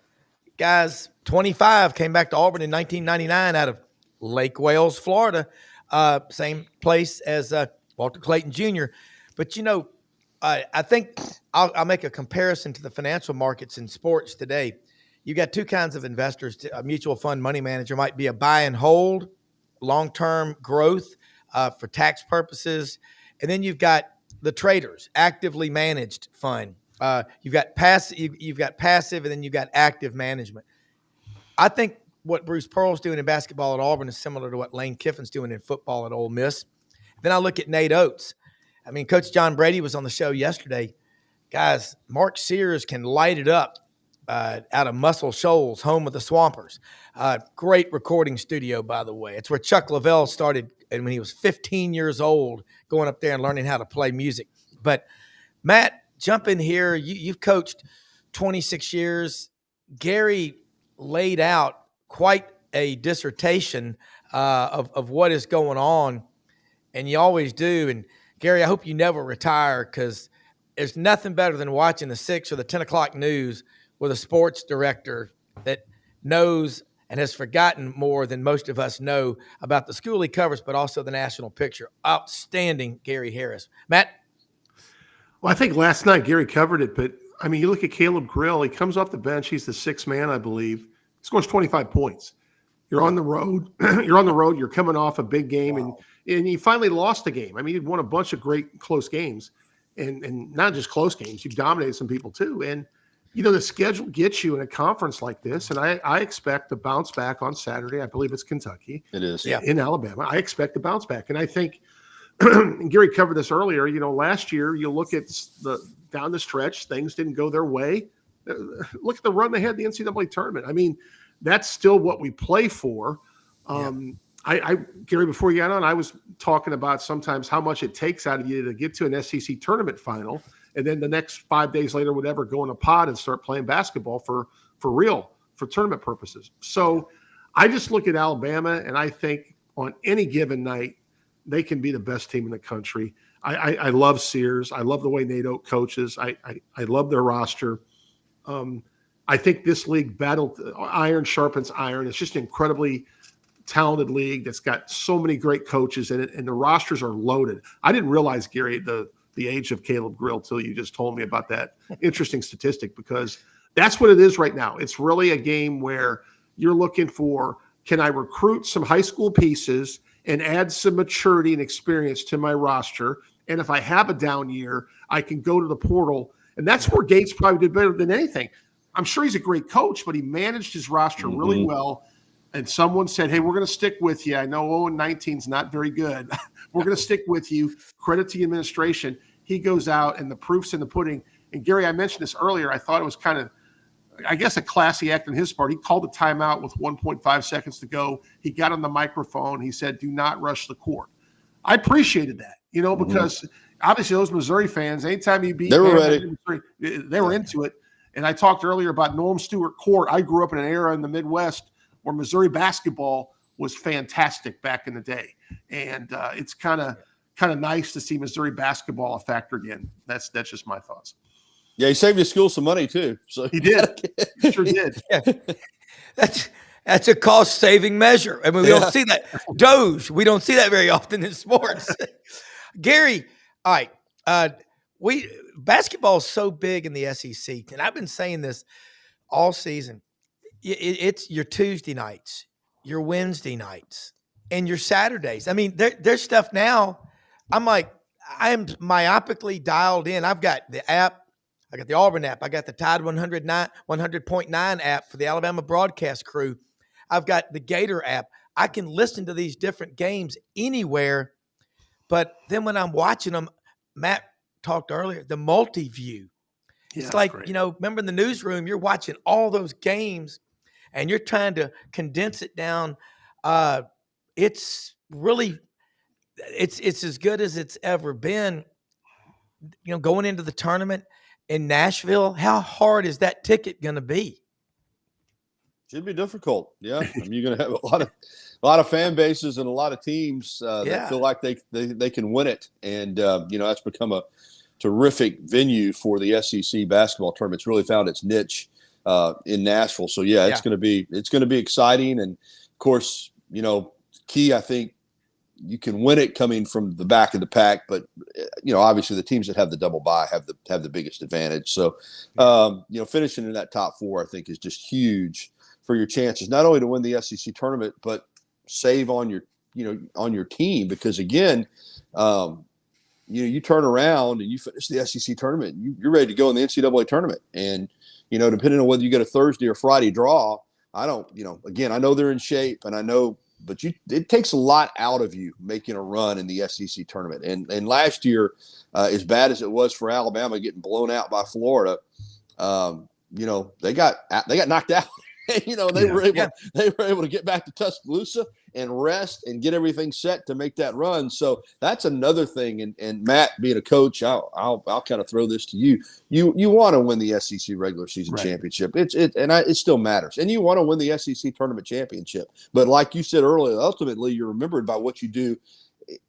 [SPEAKER 2] guys 25 came back to Auburn in 1999 out of Lake Wales, Florida, same place as Walter Clayton Jr. But, I think I'll make a comparison to the financial markets in sports today. You got two kinds of investors. A mutual fund money manager might be a buy and hold, long-term growth for tax purposes. And then you've got the traders, actively managed fund. You've got passive, and then you've got active management. I think what Bruce Pearl's doing in basketball at Auburn is similar to what Lane Kiffin's doing in football at Ole Miss. Then I look at Nate Oates. I mean, Coach John Brady was on the show yesterday. Guys, Mark Sears can light it up out of Muscle Shoals, home of the Swampers. Great recording studio, by the way. It's where Chuck Lavelle started and when he was 15 years old, going up there and learning how to play music. But, Matt, jump in here. You've coached 26 years. Gary laid out quite a dissertation of what is going on, and you always do. And, Gary, I hope you never retire, because there's nothing better than watching the 6 or the 10 o'clock news with a sports director that knows and has forgotten more than most of us know about the school he covers, but also the national picture. Outstanding, Gary Harris. Matt?
[SPEAKER 3] Well, I think last night Gary covered it, but, I mean, you look at Caleb Grill. He comes off the bench. He's the 6th man, I believe. He scores 25 points. You're on the road. You're coming off a big game, and you finally lost a game. I mean, you'd won a bunch of great close games, and not just close games. You've dominated some people too. And, the schedule gets you in a conference like this, and I expect to bounce back on Saturday. I believe it's Kentucky.
[SPEAKER 4] It is.
[SPEAKER 3] In Alabama. I expect to bounce back. And I think Gary covered this earlier. Last year, you look at down the stretch, things didn't go their way. Look at the run they had in the NCAA tournament. I mean, that's still what we play for. Gary, before you got on, I was talking about sometimes how much it takes out of you to get to an SEC tournament final, and then the next 5 days later, whatever, go in a pod and start playing basketball for real, for tournament purposes. So I just look at Alabama, and I think on any given night, they can be the best team in the country. I love Sears. I love the way Nate Oates coaches. I love their roster. I think this league iron sharpens iron. It's just an incredibly talented league that's got so many great coaches in it, and the rosters are loaded. I didn't realize, Gary, the age of Caleb Grill till you just told me about that interesting statistic, because that's what it is right now. It's really a game where you're looking for, can I recruit some high school pieces and add some maturity and experience to my roster? And if I have a down year, I can go to the portal. And that's where Gates probably did better than anything. I'm sure he's a great coach, but he managed his roster really well. And someone said, hey, we're going to stick with you. I know 0-19 is not very good. We're going to stick with you. Credit to the administration. He goes out, and the proof's in the pudding. And, Gary, I mentioned this earlier. I thought it was kind of, I guess, a classy act on his part. He called a timeout with 1.5 seconds to go. He got on the microphone. He said, do not rush the court. I appreciated that, because obviously those Missouri fans, anytime you beat
[SPEAKER 4] they were ready.
[SPEAKER 3] They were into it. And I talked earlier about Norm Stewart Court. I grew up in an era in the Midwest where Missouri basketball was fantastic back in the day. And it's kind of nice to see Missouri basketball a factor again. That's just my thoughts.
[SPEAKER 4] Yeah, he saved his school some money too. So
[SPEAKER 3] he did. He sure did.
[SPEAKER 2] Yeah. That's a cost-saving measure. I mean, we don't see that. Doge, we don't see that very often in sports. Gary, all right. Basketball is so big in the SEC, and I've been saying this all season. It's your Tuesday nights, your Wednesday nights, and your Saturdays. I mean, there's stuff now. I'm like, I am myopically dialed in. I've got the app. I got the Auburn app. I got the Tide 100.9 app for the Alabama broadcast crew. I've got the Gator app. I can listen to these different games anywhere. But then when I'm watching them, Matt talked earlier, the multi-view. It's like,
[SPEAKER 3] great.
[SPEAKER 2] Remember in the newsroom, you're watching all those games and you're trying to condense it down. It's really, it's as good as it's ever been. Going into the tournament in Nashville, how hard is that ticket going to be?
[SPEAKER 4] Should be difficult. Yeah. I mean, you're going to have a lot of fan bases and a lot of teams that feel like they can win it. And, that's become a terrific venue for the SEC basketball tournament. It's really found its niche in Nashville. So, it's going to be exciting. And, of course, key, I think, you can win it coming from the back of the pack, but obviously the teams that have the double bye have the biggest advantage. So, finishing in that top four, I think, is just huge for your chances, not only to win the SEC tournament, but save on your team. Because again, you turn around and you finish the SEC tournament, you're ready to go in the NCAA tournament, and depending on whether you get a Thursday or Friday draw, I know they're in shape, and I know. But it takes a lot out of you making a run in the SEC tournament. And last year, as bad as it was for Alabama getting blown out by Florida, they got knocked out. They were able to get back to Tuscaloosa and rest and get everything set to make that run. So that's another thing. And Matt, being a coach, I'll kind of throw this to you. You want to win the SEC regular season championship. It still matters. And you want to win the SEC tournament championship. But like you said earlier, ultimately you're remembered by what you do.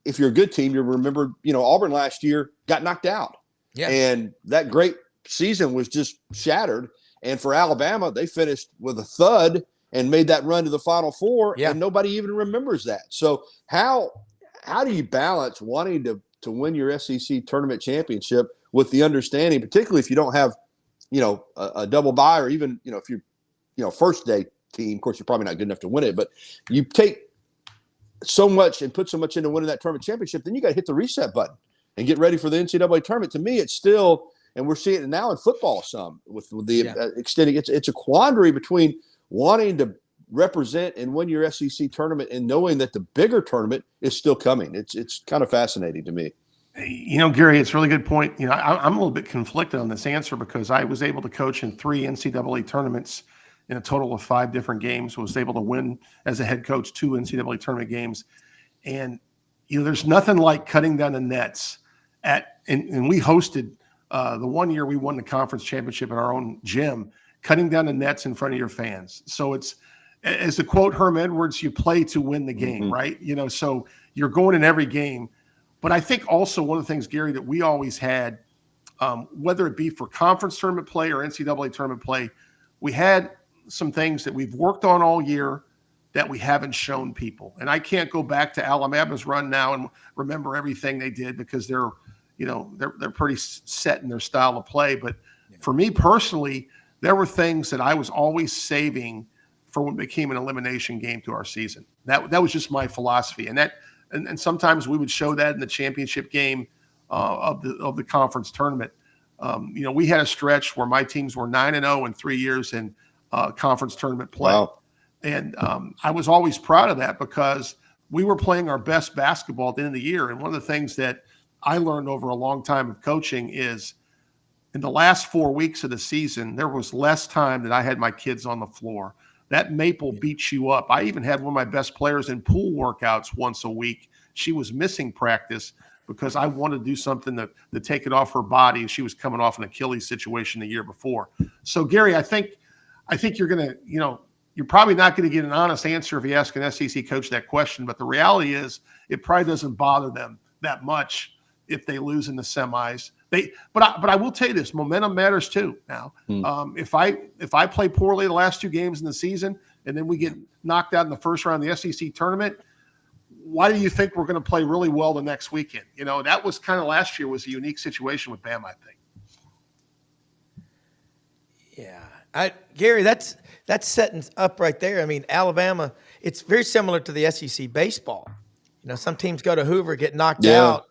[SPEAKER 4] If you're a good team, you're remembered. Auburn last year got knocked out. Yeah. And that great season was just shattered. And for Alabama, they finished with a thud and made that run to the Final Four, and nobody even remembers that. So how do you balance wanting to win your SEC tournament championship with the understanding, particularly if you don't have, a double bye, or even, if you're, first day team, of course, you're probably not good enough to win it, but you take so much and put so much into winning that tournament championship, then you got to hit the reset button and get ready for the NCAA tournament. To me, it's still – and we're seeing it now in football some with the extending. It's a quandary between wanting to represent and win your SEC tournament and knowing that the bigger tournament is still coming. It's kind of fascinating to me.
[SPEAKER 3] Gary, it's a really good point. I'm a little bit conflicted on this answer because I was able to coach in 3 NCAA tournaments in a total of 5 different games, was able to win as a head coach 2 NCAA tournament games. And, there's nothing like cutting down the nets and we hosted the one year we won the conference championship in our own gym, cutting down the nets in front of your fans. So it's, as to quote Herm Edwards, you play to win the game, right? So you're going in every game. But I think also one of the things, Gary, that we always had, whether it be for conference tournament play or NCAA tournament play, we had some things that we've worked on all year that we haven't shown people. And I can't go back to Alabama's run now and remember everything they did because they're pretty set in their style of play. But for me personally, there were things that I was always saving for what became an elimination game to our season. That was just my philosophy. And sometimes we would show that in the championship game of the conference tournament. We had a stretch where my teams were 9-0 in 3 years in conference tournament play. Wow. And I was always proud of that because we were playing our best basketball at the end of the year. And one of the things that I learned over a long time of coaching is in the last 4 weeks of the season, there was less time that I had my kids on the floor. That maple beats you up. I even had one of my best players in pool workouts once a week. She was missing practice because I wanted to do something to take it off her body. She was coming off an Achilles situation the year before. So, Gary, I think you're going to, you're probably not going to get an honest answer if you ask an SEC coach that question. But the reality is it probably doesn't bother them that much if they lose in the semis. But I will tell you this: momentum matters too. Now, if I play poorly the last 2 games in the season, and then we get knocked out in the first round of the SEC tournament, why do you think we're going to play really well the next weekend? That was kind of last year was a unique situation with Bama, I think.
[SPEAKER 2] Yeah. Gary, that's setting up right there. I mean, Alabama, it's very similar to the SEC baseball. Some teams go to Hoover, get knocked out,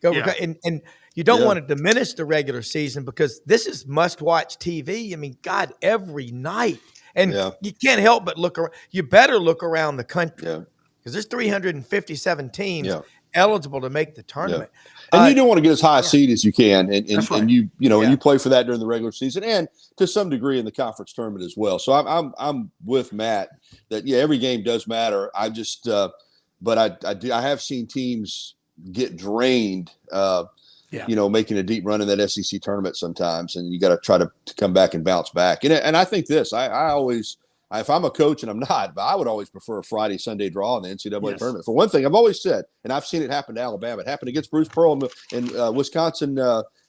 [SPEAKER 2] and you don't want to diminish the regular season because this is must-watch TV. I mean, God, every night. And you can't help but look around. You better look around the country because there's 357 teams eligible to make the tournament.
[SPEAKER 4] And you do want to get as high a seed as you can, and you and you play for that during the regular season, and to some degree in the conference tournament as well. So I'm with Matt that every game does matter. I just but I have seen teams get drained, making a deep run in that SEC tournament sometimes, and you got to try to come back and bounce back. And I think this, I always. If I'm a coach, and I'm not, but I would always prefer a Friday, Sunday draw in the NCAA tournament. For one thing, I've always said, and I've seen it happen to Alabama. It happened against Bruce Pearl in Wisconsin,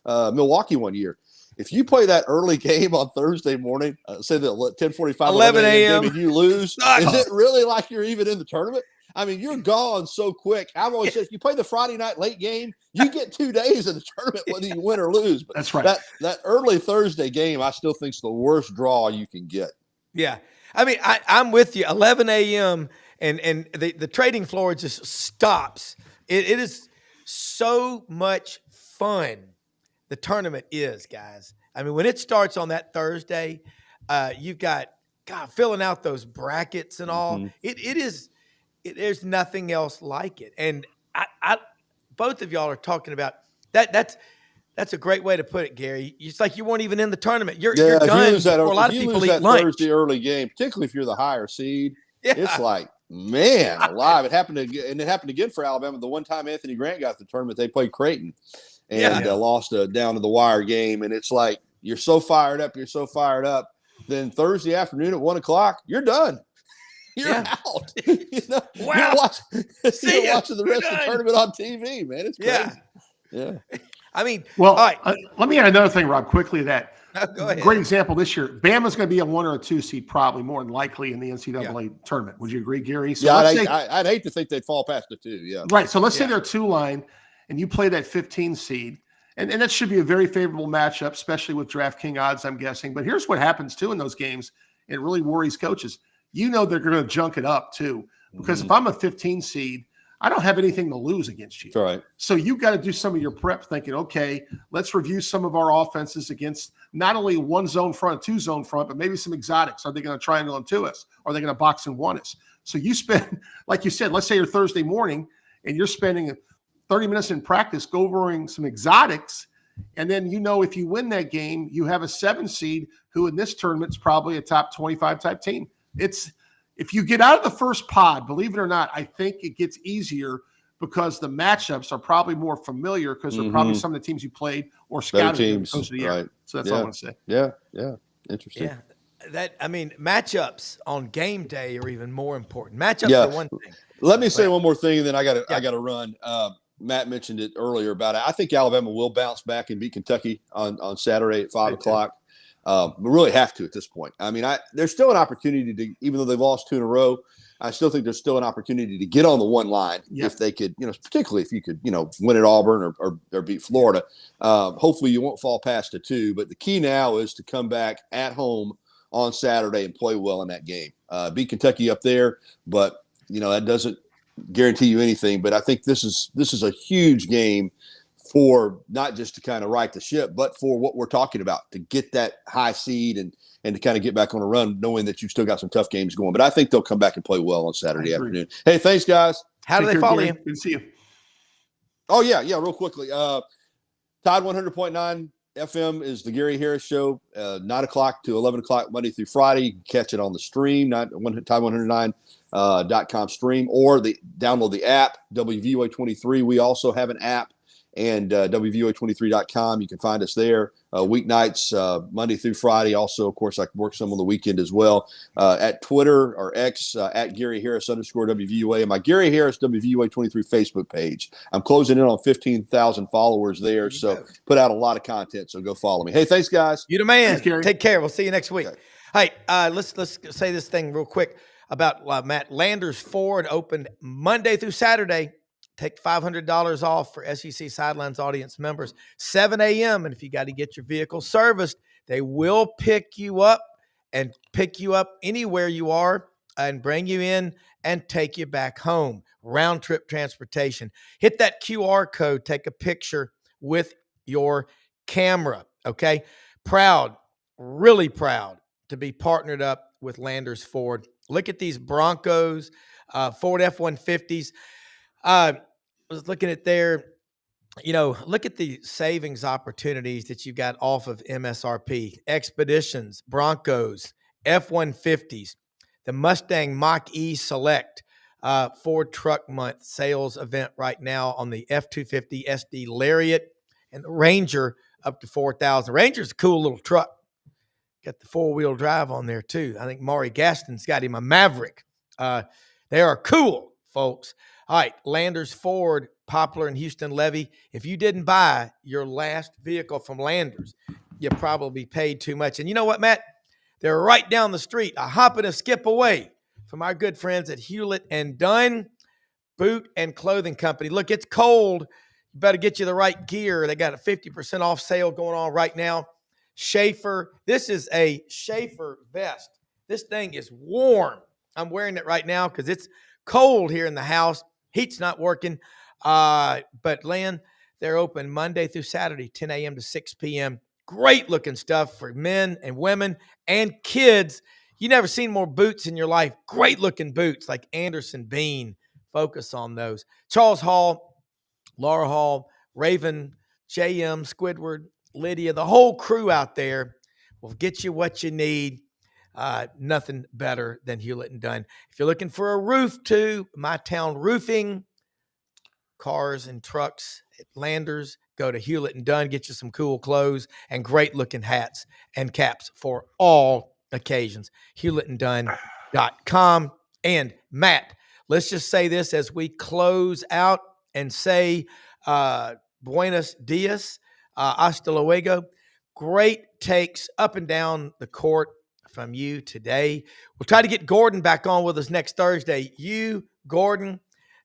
[SPEAKER 4] Milwaukee one year. If you play that early game on Thursday morning, say the 10:45,
[SPEAKER 2] 11 a.m.
[SPEAKER 4] and you lose, is it really like you're even in the tournament? I mean, you're gone so quick. I've always said, if you play the Friday night late game, you get 2 days in the tournament, whether you win or lose. But
[SPEAKER 3] that's right.
[SPEAKER 4] That early Thursday game, I still think is the worst draw you can get.
[SPEAKER 2] Yeah. I mean, I'm with you. 11 a.m. and the trading floor just stops. It is so much fun. The tournament is, guys. I mean, when it starts on that Thursday, you've got filling out those brackets and all. Mm-hmm. There's nothing else like it. And I both of y'all are talking about that. That's a great way to put it, Gary. It's like you weren't even in the tournament. You're done before a lot of people eat lunch.
[SPEAKER 4] Thursday early game, particularly if you're the higher seed, it's like, man, alive. It happened again for Alabama. The one time Anthony Grant got the tournament, they played Creighton and lost a down to the wire game. And it's like you're so fired up. Then Thursday afternoon at 1:00, you're done. You're out. You're watching the rest of the tournament on TV, man. It's crazy. Yeah.
[SPEAKER 2] I mean,
[SPEAKER 3] well, all right. Let me add another thing, Rob, quickly.
[SPEAKER 2] Go ahead.
[SPEAKER 3] Great example this year. Bama's going to be a 1 or a 2 seed, probably more than likely in the NCAA tournament. Would you agree, Gary?
[SPEAKER 4] So I'd hate to think they'd fall past the 2. Yeah,
[SPEAKER 3] right. So let's say they're 2 line, and you play that 15 seed, and that should be a very favorable matchup, especially with DraftKings odds, I'm guessing. But here's what happens too in those games. It really worries coaches. They're going to junk it up too, because if I'm a 15 seed, I don't have anything to lose against you.
[SPEAKER 4] Right.
[SPEAKER 3] So you've got to do some of your prep thinking, okay, let's review some of our offenses against not only 1 zone front, 2 zone front, but maybe some exotics. Are they going to triangle into us? Are they going to box and one us? So you spend, like you said, let's say you're Thursday morning and you're spending 30 minutes in practice going some exotics. And then, if you win that game, you have a 7 seed who in this tournament is probably a top 25 type team. If you get out of the first pod, believe it or not, I think it gets easier because the matchups are probably more familiar because they're probably some of the teams you played or scouted
[SPEAKER 4] teams,
[SPEAKER 3] the year. Right. So that's all I want to say.
[SPEAKER 4] Yeah. Interesting.
[SPEAKER 2] Yeah. Matchups on game day are even more important. Matchups are one thing.
[SPEAKER 4] Let me say one more thing, and then I got to run. Matt mentioned it earlier about it. I think Alabama will bounce back and beat Kentucky on Saturday at 5:00. We really have to at this point. I mean, there's still an opportunity to, even though they've lost 2 in a row, I still think there's still an opportunity to get on the one line if they could, particularly if you could, win at Auburn or beat Florida. Hopefully you won't fall past a 2, but the key now is to come back at home on Saturday and play well in that game. Beat Kentucky up there, but that doesn't guarantee you anything. But I think this is a huge game for not just to kind of right the ship, but for what we're talking about, to get that high seed and to kind of get back on a run, knowing that you've still got some tough games going. But I think they'll come back and play well on Saturday afternoon. Hey, thanks, guys.
[SPEAKER 2] How do they follow you?
[SPEAKER 3] Good to see you.
[SPEAKER 4] Oh, yeah, real quickly. Tide 100.9 FM is the Gary Harris Show, 9 o'clock to 11 o'clock Monday through Friday. You can catch it on the stream, Tide109.com stream, or download the app, WVUA23. We also have an app. And WVOA23.com. You can find us there weeknights, Monday through Friday. Also, of course, I can work some on the weekend as well. At Twitter or X, at Gary Harris _WVUA, and my Gary Harris WVUA23 Facebook page. I'm closing in on 15,000 followers there, so put out a lot of content, so go follow me. Hey, thanks, guys.
[SPEAKER 2] You the man. Thanks, Take care. We'll see you next week. Okay. Hey, let's say this thing real quick about Matt. Landers Ford opened Monday through Saturday. Take $500 off for SEC Sidelines audience members. 7 a.m. And if you got to get your vehicle serviced, they will pick you up anywhere you are and bring you in and take you back home. Round trip transportation. Hit that QR code. Take a picture with your camera. Okay. Proud, really proud to be partnered up with Landers Ford. Look at these Broncos, Ford F-150s. I was looking at look at the savings opportunities that you got off of MSRP. Expeditions, Broncos, F-150s, the Mustang Mach-E Select, Ford Truck Month sales event right now on the F-250 SD Lariat and the Ranger up to $4,000. Ranger's a cool little truck. Got the four-wheel drive on there, too. I think Maury Gaston's got him a Maverick. They are cool, folks. All right, Landers Ford, Poplar and Houston Levy. If you didn't buy your last vehicle from Landers, you probably paid too much. And you know what, Matt? They're right down the street, a hop and a skip away from our good friends at Hewlett and Dunn Boot and Clothing Company. Look, it's cold. You better get you the right gear. They got a 50% off sale going on right now. Schaefer. This is a Schaefer vest. This thing is warm. I'm wearing it right now because it's cold here in the house. Heat's not working. But Lynn, they're open Monday through Saturday, 10 a.m. to 6 p.m. Great looking stuff for men and women and kids. You never seen more boots in your life. Great looking boots like Anderson Bean. Focus on those. Charles Hall, Laura Hall, Raven, JM, Squidward, Lydia, the whole crew out there will get you what you need. Nothing better than Hewlett and Dunn. If you're looking for a roof too, My Town Roofing, cars and trucks at Landers, go to Hewlett and Dunn, get you some cool clothes and great looking hats and caps for all occasions. HewlettandDunn.com. And Matt, let's just say this as we close out and say buenos dias, hasta luego. Great takes up and down the court from you today. We'll try to get Gordon back on with us next Thursday. You, Gordon,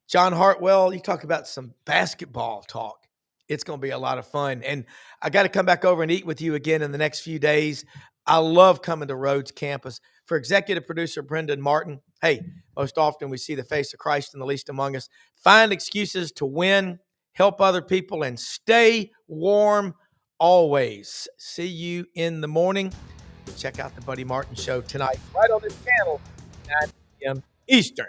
[SPEAKER 2] John Hartwell, you talk about some basketball talk. It's going to be a lot of fun. And I got to come back over and eat with you again in the next few days. I love coming to Rhodes campus. For executive producer Brenden Martin, hey, most often we see the face of Christ in the least among us. Find excuses to win, help other people, and stay warm always. See you in the morning. Check out the Buddy Martin Show tonight, right on this channel, 9 p.m. Eastern.